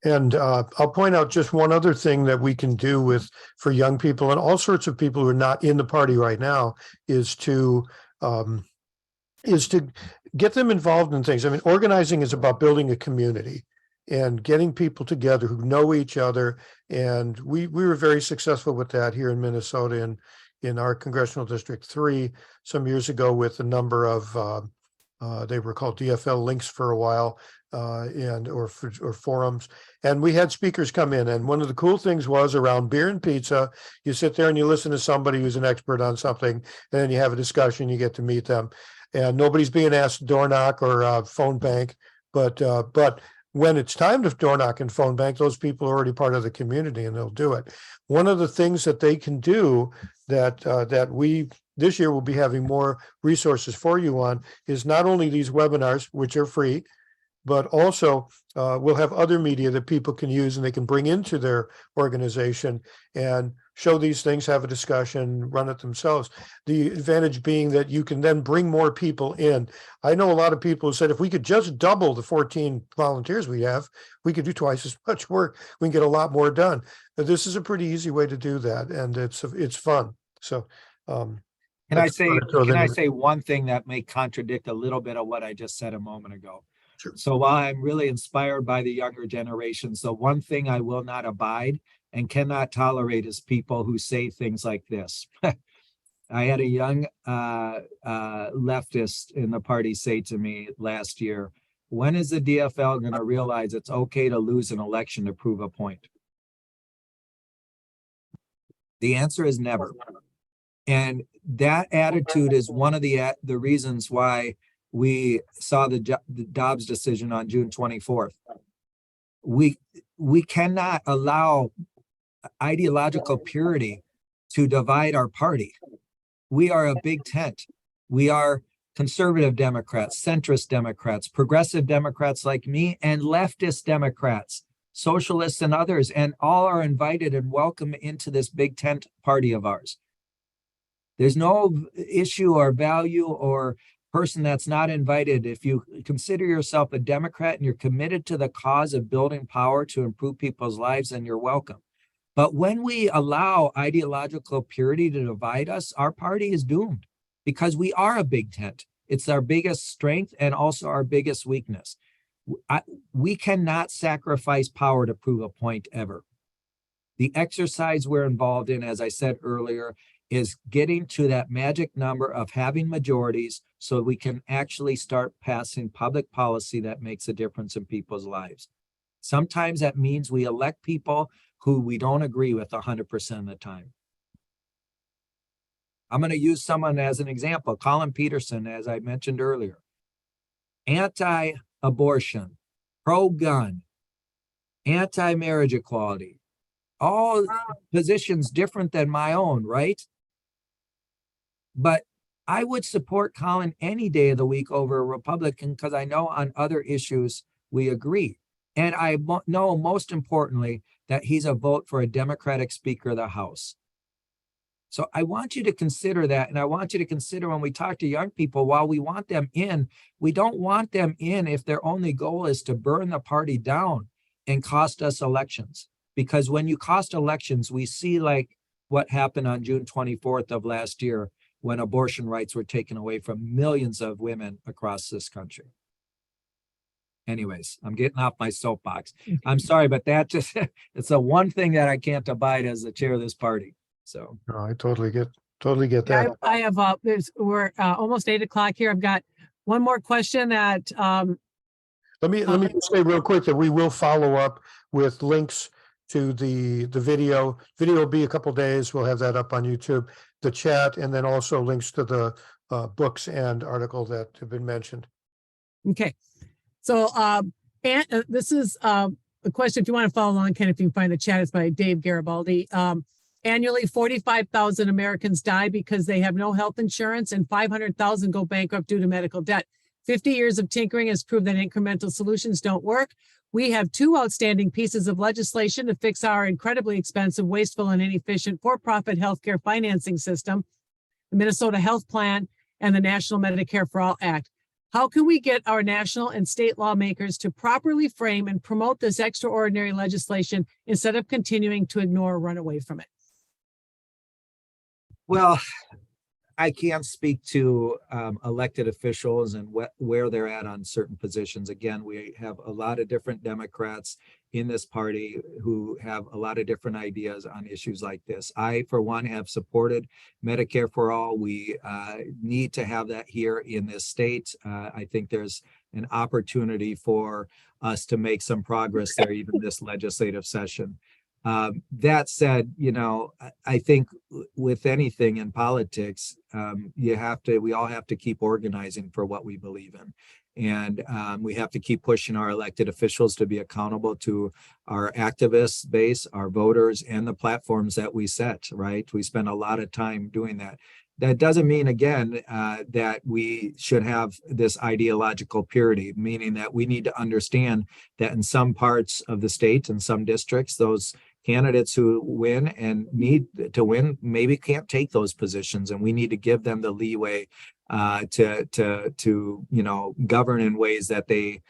And I'll point out just one other thing that we can do for young people and all sorts of people who are not in the party right now is to get them involved in things. I mean, organizing is about building a community and getting people together who know each other. And we were very successful with that here in Minnesota and in our Congressional District 3 some years ago with a number of they were called DFL links for a while, or forums. And we had speakers come in. And one of the cool things was around beer and pizza, you sit there and you listen to somebody who's an expert on something, and then you have a discussion, you get to meet them. And nobody's being asked to door knock or phone bank. But when it's time to door knock and phone bank, those people are already part of the community and they'll do it. One of the things that they can do that we this year we'll be having more resources for you on is not only these webinars, which are free, but also we'll have other media that people can use and they can bring into their organization and show these things, have a discussion, run it themselves. The advantage being that you can then bring more people in. I know a lot of people who said if we could just double the 14 volunteers we have, we could do twice as much work. We can get a lot more done. But this is a pretty easy way to do that, and it's fun. So Can I say one thing that may contradict a little bit of what I just said a moment ago? Sure. So while I'm really inspired by the younger generations, the one thing I will not abide and cannot tolerate is people who say things like this. I had a young leftist in the party say to me last year, When is the DFL going to realize it's okay to lose an election to prove a point? The answer is never. And that attitude is one of the reasons why we saw the Dobbs decision on June 24th. We cannot allow ideological purity to divide our party. We are a big tent. We are conservative Democrats, centrist Democrats, progressive Democrats like me, and leftist Democrats, socialists and others, and all are invited and welcome into this big tent party of ours. There's no issue or value or person that's not invited. If you consider yourself a Democrat and you're committed to the cause of building power to improve people's lives, then you're welcome. But when we allow ideological purity to divide us, our party is doomed because we are a big tent. It's our biggest strength and also our biggest weakness. We cannot sacrifice power to prove a point ever. The exercise we're involved in, as I said earlier, is getting to that magic number of having majorities so we can actually start passing public policy that makes a difference in people's lives. Sometimes that means we elect people who we don't agree with 100% of the time. I'm going to use someone as an example, Colin Peterson, as I mentioned earlier. Anti-abortion, pro-gun, anti-marriage equality, all positions different than my own, right? But I would support Colin any day of the week over a Republican because I know on other issues we agree. And I know most importantly that he's a vote for a Democratic Speaker of the House. So I want you to consider that. And I want you to consider when we talk to young people, while we want them in, we don't want them in if their only goal is to burn the party down and cost us elections. Because when you cost elections, we see like what happened on June 24th of last year when abortion rights were taken away from millions of women across this country. Anyways, I'm getting off my soapbox. I'm sorry, but that just, it's the one thing that I can't abide as the chair of this party. So. No, I totally get Yeah, that. I have, we're almost 8 o'clock here. I've got one more question that, Let me just say real quick that we will follow up with links to the video. Video will be a couple days. We'll have that up on YouTube, the chat, and then also links to the books and article that have been mentioned. okay. So, this is a question, if you want to follow along, Ken, if you can find the chat, it's by Dave Garibaldi. Annually, 45,000 Americans die because they have no health insurance and 500,000 go bankrupt due to medical debt. 50 years of tinkering has proved that incremental solutions don't work. We have 2 outstanding pieces of legislation to fix our incredibly expensive, wasteful, and inefficient for-profit healthcare financing system, the Minnesota Health Plan and the National Medicare for All Act. How can we get our national and state lawmakers to properly frame and promote this extraordinary legislation instead of continuing to ignore or run away from it? Well, I can't speak to elected officials and where they're at on certain positions. Again, we have a lot of different Democrats in this party who have a lot of different ideas on issues like this. I, for one, have supported Medicare for All. We need to have that here in this state. I think there's an opportunity for us to make some progress there, even this legislative session. That said, you know, I think with anything in politics, we all have to keep organizing for what we believe in. And we have to keep pushing our elected officials to be accountable to our activist base, our voters, and the platforms that we set, right? We spend a lot of time doing that. That doesn't mean, again, that we should have this ideological purity, meaning that we need to understand that in some parts of the state, in some districts, those candidates who win and need to win maybe can't take those positions, and we need to give them the leeway to you know, govern in ways that they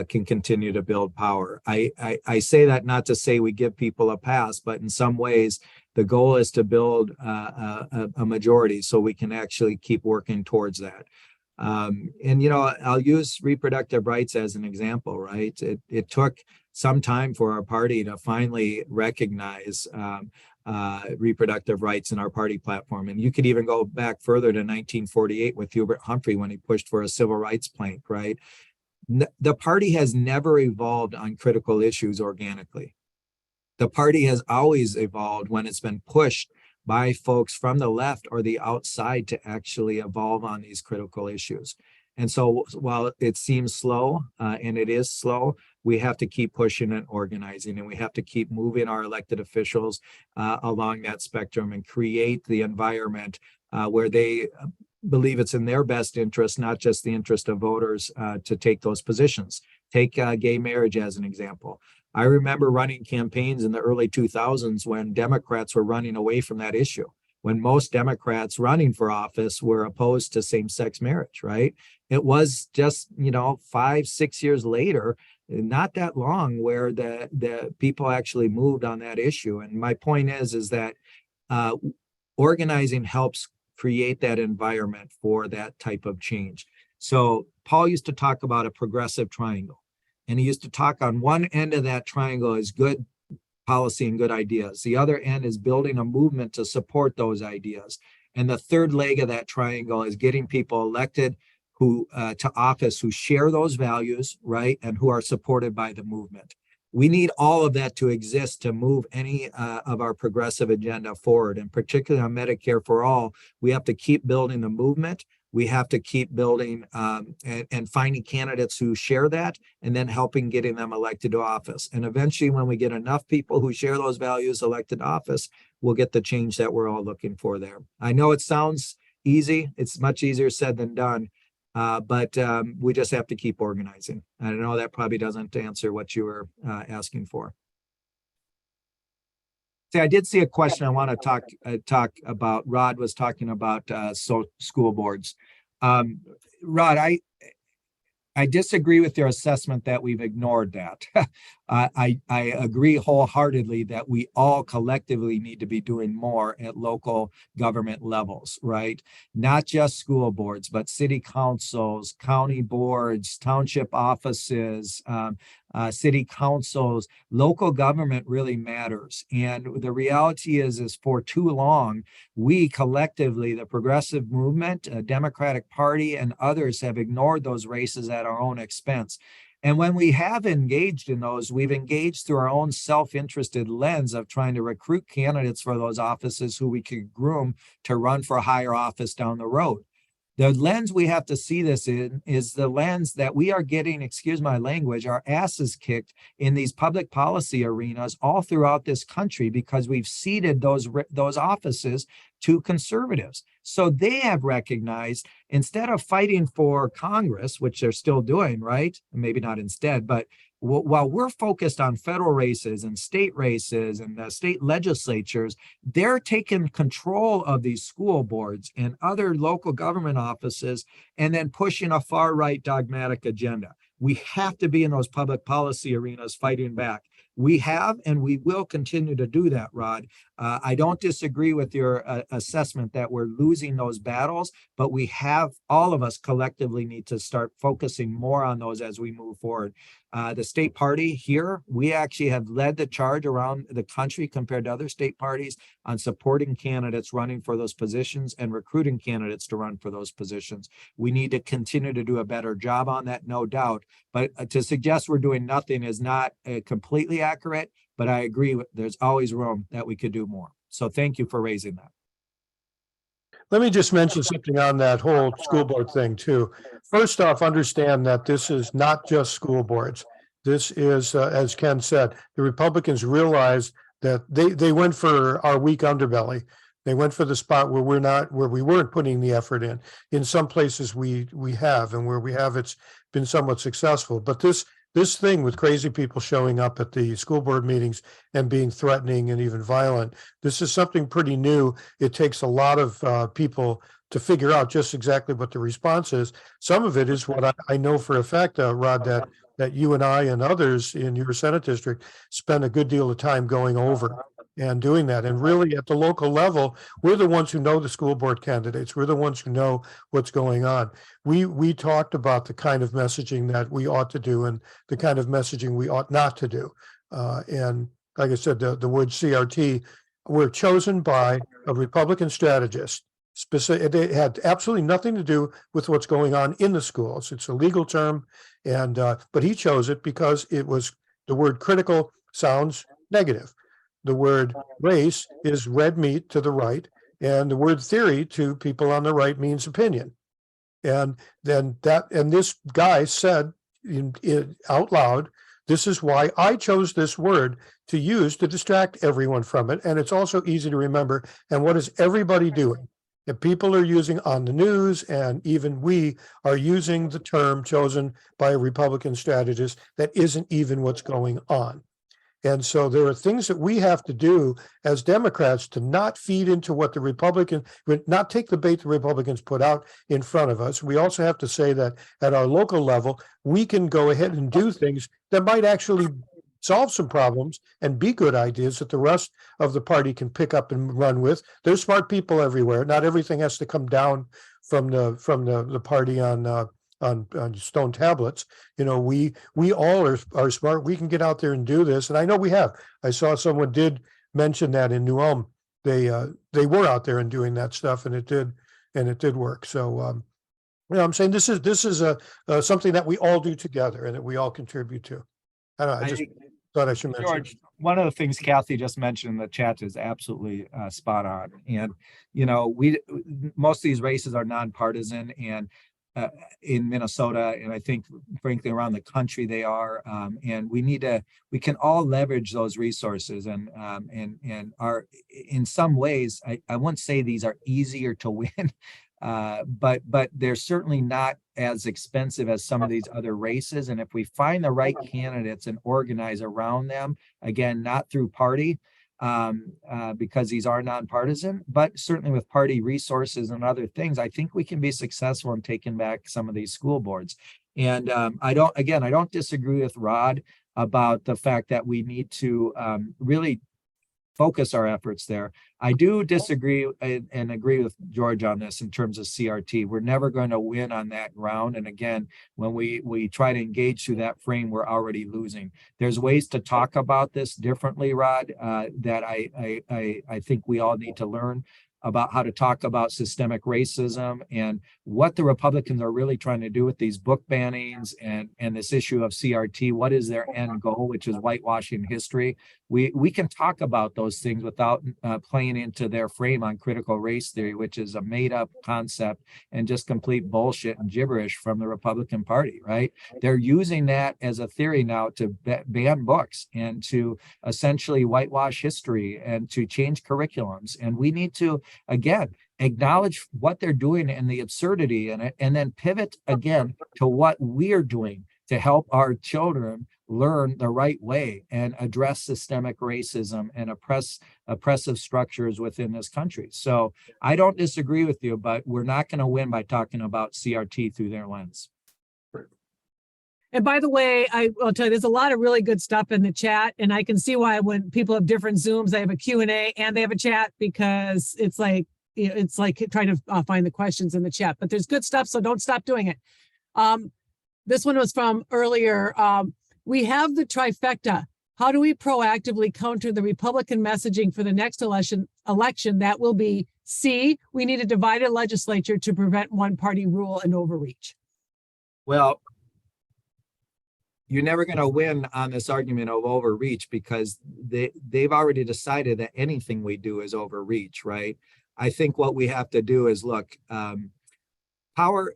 can continue to build power. I say that not to say we give people a pass, but in some ways the goal is to build a majority so we can actually keep working towards that. And you know, I'll use reproductive rights as an example, right? It took some time for our party to finally recognize reproductive rights in our party platform. And you could even go back further to 1948 with Hubert Humphrey when he pushed for a civil rights plank, right? The party has never evolved on critical issues organically. The party has always evolved when it's been pushed by folks from the left or the outside to actually evolve on these critical issues. And so while it seems slow, and it is slow, we have to keep pushing and organizing, and we have to keep moving our elected officials along that spectrum and create the environment where they believe it's in their best interest, not just the interest of voters, to take those positions. Take gay marriage as an example. I remember running campaigns in the early 2000s when Democrats were running away from that issue, when most Democrats running for office were opposed to same-sex marriage, right? It was just, 5-6 years later, not that long, where the people actually moved on that issue. And my point is that organizing helps create that environment for that type of change. So Paul used to talk about a progressive triangle. And he used to talk on one end of that triangle is good policy and good ideas. The other end is building a movement to support those ideas. And the third leg of that triangle is getting people elected who to office who share those values, right? And who are supported by the movement. We need all of that to exist to move any of our progressive agenda forward. And particularly on Medicare for All, we have to keep building the movement. We have to keep building and finding candidates who share that, and then helping getting them elected to office. And eventually, when we get enough people who share those values elected to office, we'll get the change that we're all looking for there. I know it sounds easy. It's much easier said than done, but we just have to keep organizing. I know that probably doesn't answer what you were asking for. See, I did see a question I want to talk about. Rod was talking about school boards. Rod, I disagree with your assessment that we've ignored that. I agree wholeheartedly that we all collectively need to be doing more at local government levels, right? Not just school boards, but city councils, county boards, township offices, city councils. Local government really matters. And the reality is for too long, we collectively, the progressive movement, Democratic Party, and others have ignored those races at our own expense. And when we have engaged in those, we've engaged through our own self-interested lens of trying to recruit candidates for those offices who we could groom to run for a higher office down the road. The lens we have to see this in is the lens that we are getting, excuse my language, our asses kicked in these public policy arenas all throughout this country because we've ceded those offices to conservatives. So they have recognized, instead of fighting for Congress, which they're still doing, right? Maybe not instead, but while we're focused on federal races and state races and state legislatures, they're taking control of these school boards and other local government offices and then pushing a far-right dogmatic agenda. We have to be in those public policy arenas fighting back. We have, and we will continue to do that, Rod. I don't disagree with your assessment that we're losing those battles, but we have, all of us collectively need to start focusing more on those as we move forward. The state party here, we actually have led the charge around the country compared to other state parties on supporting candidates running for those positions and recruiting candidates to run for those positions. We need to continue to do a better job on that, no doubt. But to suggest we're doing nothing is not completely accurate, but I agree, there's always room that we could do more. So thank you for raising that. Let me just mention something on that whole school board thing too. First off, understand that this is not just school boards. This is, as Ken said, the Republicans realized that they went for our weak underbelly. They went for the spot where we weren't putting the effort in. In some places we have, and where we have, it's been somewhat successful. But this thing with crazy people showing up at the school board meetings and being threatening and even violent, this is something pretty new. It takes a lot of people to figure out just exactly what the response is. Some of it is what I know for a fact, Rod, that you and I and others in your Senate district spend a good deal of time going over and doing that. And really at the local level, we're the ones who know the school board candidates. We're the ones who know what's going on. We talked about the kind of messaging that we ought to do and the kind of messaging we ought not to do. And like I said, the word CRT were chosen by a Republican strategist specific, it had absolutely nothing to do with what's going on in the schools. It's a legal term. And, but he chose it because it was, the word critical sounds negative. The word race is red meat to the right, and the word theory to people on the right means opinion. And then and this guy said out loud, this is why I chose this word to use to distract everyone from it. And it's also easy to remember. And what is everybody doing? If people are using on the news, and even we are using the term chosen by a Republican strategist that isn't even what's going on. And so there are things that we have to do as Democrats to not feed into what the Republican, not take the bait the Republicans put out in front of us. We also have to say that at our local level, we can go ahead and do things that might actually solve some problems and be good ideas that the rest of the party can pick up and run with. There's smart people everywhere. Not everything has to come down from the party on stone tablets. You know, we all are smart. We can get out there and do this. And I know we have. I saw someone did mention that in New Ulm. They were out there and doing that stuff, and it did work. So you know, I'm saying this is a something that we all do together and that we all contribute to. I don't know, I just thought I should mention. George, one of the things Kathy just mentioned in the chat is absolutely spot on. And, you know, most of these races are nonpartisan, and in Minnesota, and I think frankly around the country they are, and we can all leverage those resources, and are in some ways, I wouldn't say these are easier to win, but they're certainly not as expensive as some of these other races. And if we find the right candidates and organize around them, again, not through party, because these are nonpartisan, but certainly with party resources and other things, I think we can be successful in taking back some of these school boards. And I don't disagree with Rod about the fact that we need to really focus our efforts there. I do disagree and agree with George on this in terms of CRT. We're never going to win on that ground. And again, when we try to engage through that frame, we're already losing. There's ways to talk about this differently, Rod, that I think we all need to learn about how to talk about systemic racism and what the Republicans are really trying to do with these book bannings and this issue of CRT. What is their end goal, which is whitewashing history? We can talk about those things without playing into their frame on critical race theory, which is a made up concept and just complete bullshit and gibberish from the Republican Party, right? They're using that as a theory now to ban books and to essentially whitewash history and to change curriculums. And we need to, again, acknowledge what they're doing and the absurdity in it, and then pivot again to what we're doing to help our children learn the right way and address systemic racism and oppressive structures within this country. So I don't disagree with you, but we're not going to win by talking about CRT through their lens. And by the way, I'll tell you, there's a lot of really good stuff in the chat, and I can see why when people have different Zooms, they have a Q&A and they have a chat, because it's like trying to find the questions in the chat. But there's good stuff, so don't stop doing it. This one was from earlier. We have the trifecta. How do we proactively counter the Republican messaging for the next election? That will be C, we need a divided legislature to prevent one-party rule and overreach. Well, you're never going to win on this argument of overreach, because they've already decided that anything we do is overreach, right? I think what we have to do is look, power.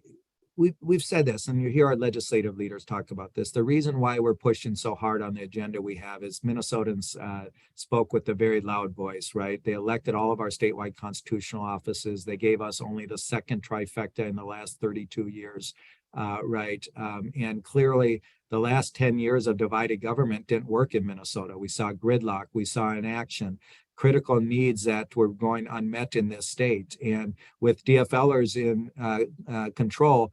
We've said this, and you hear our legislative leaders talk about this. The reason why we're pushing so hard on the agenda we have is Minnesotans spoke with a very loud voice, right? They elected all of our statewide constitutional offices. They gave us only the second trifecta in the last 32 years, right? And clearly, the last 10 years of divided government didn't work in Minnesota. We saw gridlock, we saw inaction, critical needs that were going unmet in this state. And with DFLers in control,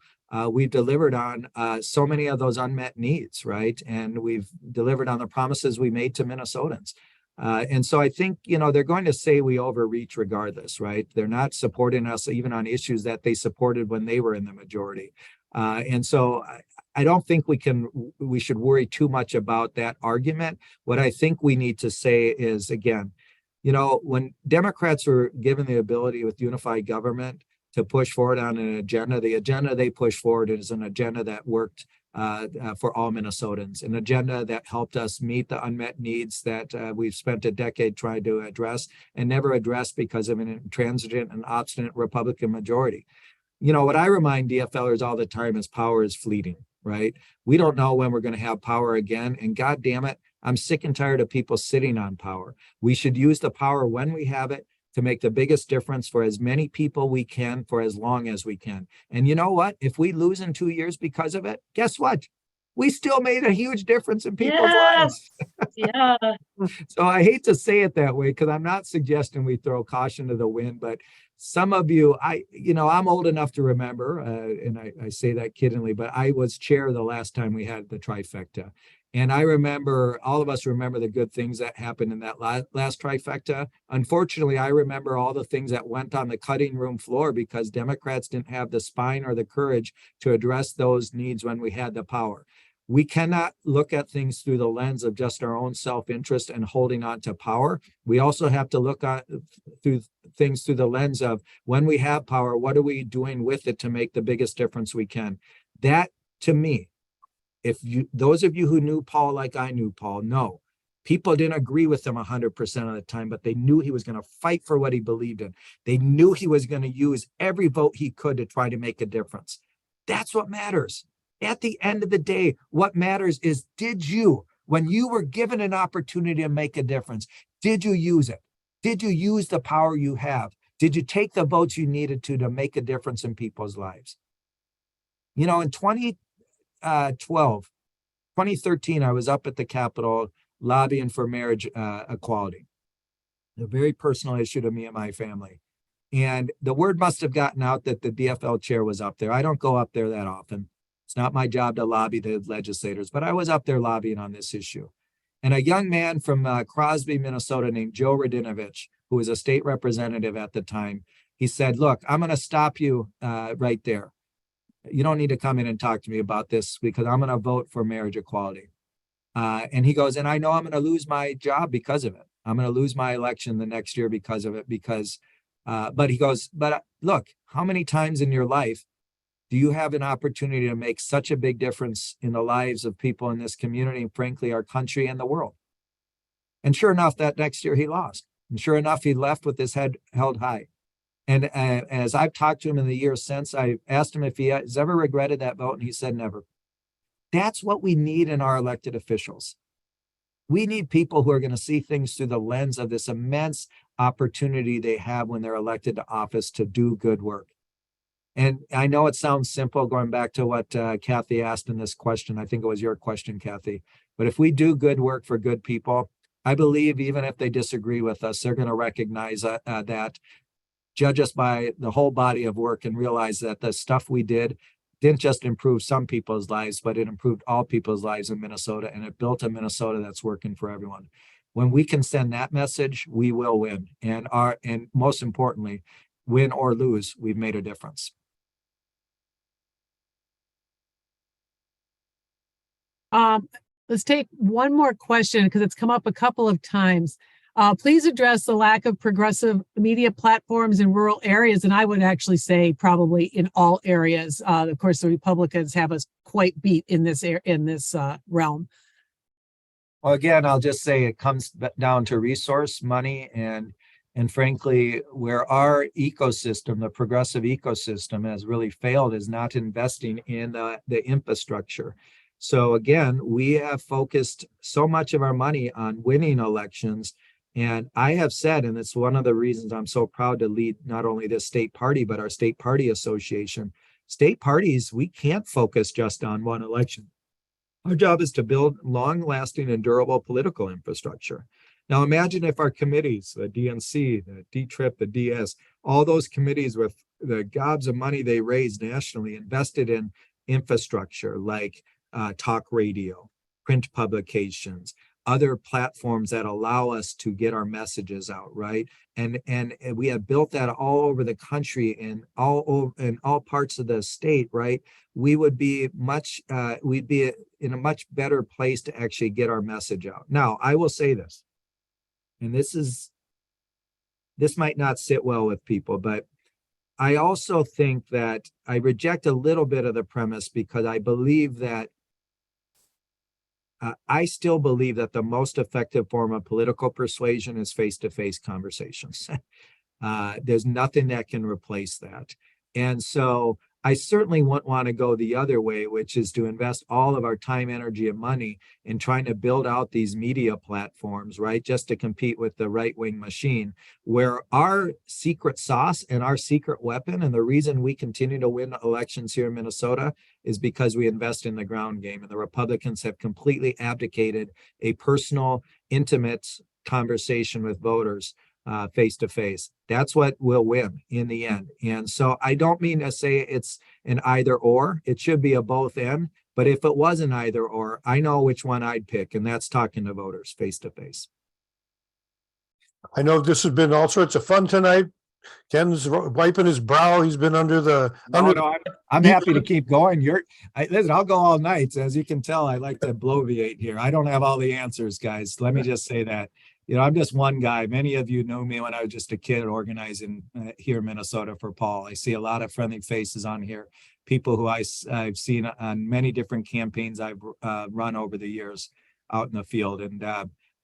we've delivered on so many of those unmet needs, right? And we've delivered on the promises we made to Minnesotans. And so I think, you know, they're going to say we overreach regardless, right? They're not supporting us even on issues that they supported when they were in the majority. And so I don't think we should worry too much about that argument. What I think we need to say is, again, You know, when Democrats were given the ability with unified government to push forward on an agenda, the agenda they pushed forward is an agenda that worked for all Minnesotans, an agenda that helped us meet the unmet needs that we've spent a decade trying to address and never addressed because of an intransigent and obstinate Republican majority. You know, what I remind DFLers all the time is power is fleeting, right? We don't know when we're going to have power again. And God damn it, I'm sick and tired of people sitting on power. We should use the power when we have it to make the biggest difference for as many people we can for as long as we can. And you know what? If we lose in 2 years because of it, guess what? We still made a huge difference in people's lives. Yeah. So I hate to say it that way because I'm not suggesting we throw caution to the wind, but some of you, I'm old enough to remember, and I say that kiddingly, but I was chair the last time we had the trifecta. And I remember, all of us remember the good things that happened in that last trifecta. Unfortunately, I remember all the things that went on the cutting room floor because Democrats didn't have the spine or the courage to address those needs when we had the power. We cannot look at things through the lens of just our own self-interest and holding on to power. We also have to look at through things through the lens of when we have power, what are we doing with it to make the biggest difference we can? That, to me, those of you who knew Paul like I knew Paul, know people didn't agree with him 100% of the time, but they knew he was going to fight for what he believed in. They knew he was going to use every vote he could to try to make a difference. That's what matters. At the end of the day, what matters is, did you, when you were given an opportunity to make a difference, did you use it? Did you use the power you have? Did you take the votes you needed to make a difference in people's lives? You know, in 2013, I was up at the Capitol lobbying for marriage equality, a very personal issue to me and my family. And the word must have gotten out that the DFL chair was up there. I don't go up there that often. It's not my job to lobby the legislators, but I was up there lobbying on this issue. And a young man from Crosby, Minnesota, named Joe Radinovich, who was a state representative at the time, he said, look, I'm going to stop you right there. You don't need to come in and talk to me about this because I'm going to vote for marriage equality. And he goes, and I know I'm going to lose my job because of it. I'm going to lose my election the next year because of it, but he goes, but look, how many times in your life do you have an opportunity to make such a big difference in the lives of people in this community, and frankly, our country and the world? And sure enough, that next year he lost. And sure enough, he left with his head held high. And as I've talked to him in the years since, I asked him if he has ever regretted that vote, and he said never. That's what we need in our elected officials. We need people who are going to see things through the lens of this immense opportunity they have when they're elected to office to do good work. And I know it sounds simple, going back to what Kathy asked in this question. I think it was your question, Kathy. But if we do good work for good people, I believe even if they disagree with us, they're going to recognize that, judge us by the whole body of work, and realize that the stuff we didn't just improve some people's lives, but it improved all people's lives in Minnesota, and it built a Minnesota that's working for everyone. When we can send that message, we will win. And most importantly, win or lose, we've made a difference. Let's take one more question because it's come up a couple of times. Please address the lack of progressive media platforms in rural areas. And I would actually say probably in all areas. Of course, the Republicans have us quite beat in this realm. Well, again, I'll just say it comes down to resource, money, and frankly, where our ecosystem, the progressive ecosystem, has really failed is not investing in the infrastructure. So again, we have focused so much of our money on winning elections. And I have said, and it's one of the reasons I'm so proud to lead not only this state party, but our state party association. State parties, we can't focus just on one election. Our job is to build long-lasting and durable political infrastructure. Now imagine if our committees, the DNC, the D-TRIP, the DS, all those committees with the gobs of money they raised nationally invested in infrastructure like talk radio, print publications, other platforms that allow us to get our messages out, right? And we have built that all over the country and in all parts of the state, right? We would be we'd be in a much better place to actually get our message out. Now, I will say this, and this is this might not sit well with people, but I also think that I reject a little bit of the premise because I believe that I still believe that the most effective form of political persuasion is face-to-face conversations. There's nothing that can replace that. And so I certainly wouldn't want to go the other way, which is to invest all of our time, energy, and money in trying to build out these media platforms, right? Just to compete with the right-wing machine, where our secret sauce and our secret weapon, and the reason we continue to win elections here in Minnesota is because we invest in the ground game. And the Republicans have completely abdicated a personal, intimate conversation with voters face to face. That's what will win in the end. And so I don't mean to say it's an either or. It should be a both and. But if it was an either or, I know which one I'd pick, and that's talking to voters face to face. I know this has been all sorts of fun tonight. Ken's wiping his brow. He's been under the. I'm happy to keep going. Listen, I'll go all night. As you can tell, I like to bloviate here. I don't have all the answers, guys. Let me just say that. I'm just one guy. Many of you knew me when I was just a kid organizing here in Minnesota for Paul. I see a lot of friendly faces on here, people who I've seen on many different campaigns I've run over the years out in the field. And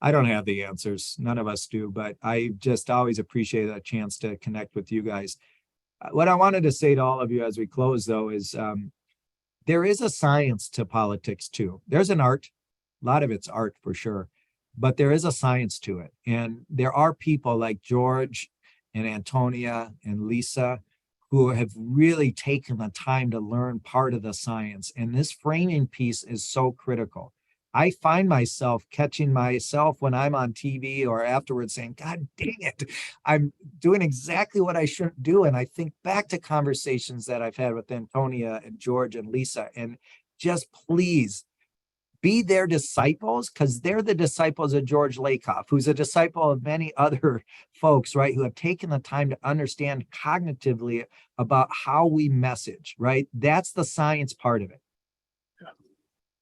I don't have the answers. None of us do, but I just always appreciate a chance to connect with you guys. What I wanted to say to all of you as we close, though, is there is a science to politics, too. There's an art. A lot of it's art for sure. But there is a science to it. And there are people like George and Antonia and Lisa who have really taken the time to learn part of the science. And this framing piece is so critical. I find myself catching myself when I'm on TV or afterwards saying, God dang it, I'm doing exactly what I shouldn't do. And I think back to conversations that I've had with Antonia and George and Lisa, and just please, be their disciples, because they're the disciples of George Lakoff, who's a disciple of many other folks, right, who have taken the time to understand cognitively about how we message, right? That's the science part of it.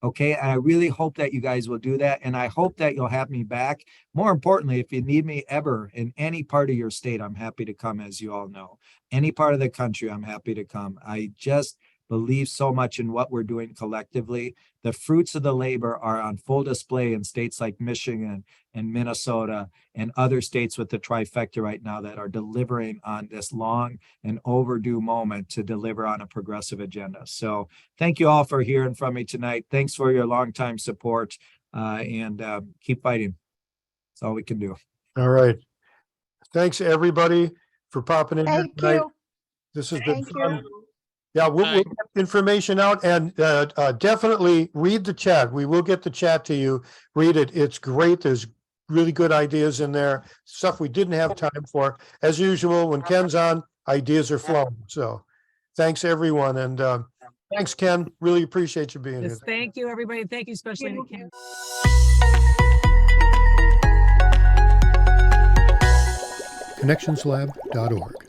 Okay, and I really hope that you guys will do that. And I hope that you'll have me back. More importantly, if you need me ever in any part of your state, I'm happy to come, as you all know. Any part of the country, I'm happy to come. I just believe so much in what we're doing collectively. The fruits of the labor are on full display in states like Michigan and Minnesota and other states with the trifecta right now that are delivering on this long and overdue moment to deliver on a progressive agenda. So thank you all for hearing from me tonight. Thanks for your longtime support and keep fighting. That's all we can do. All right. Thanks, everybody, for popping in here Thank tonight. you. This has been Thank fun. you. Yeah, we'll get information out, and definitely read the chat. We will get the chat to you. Read it. It's great. There's really good ideas in there, stuff we didn't have time for. As usual, when Ken's on, ideas are flowing. So thanks, everyone. And thanks, Ken. Really appreciate you being here. Yes, thank you, everybody. Thank you, especially to Ken. connectionslab.org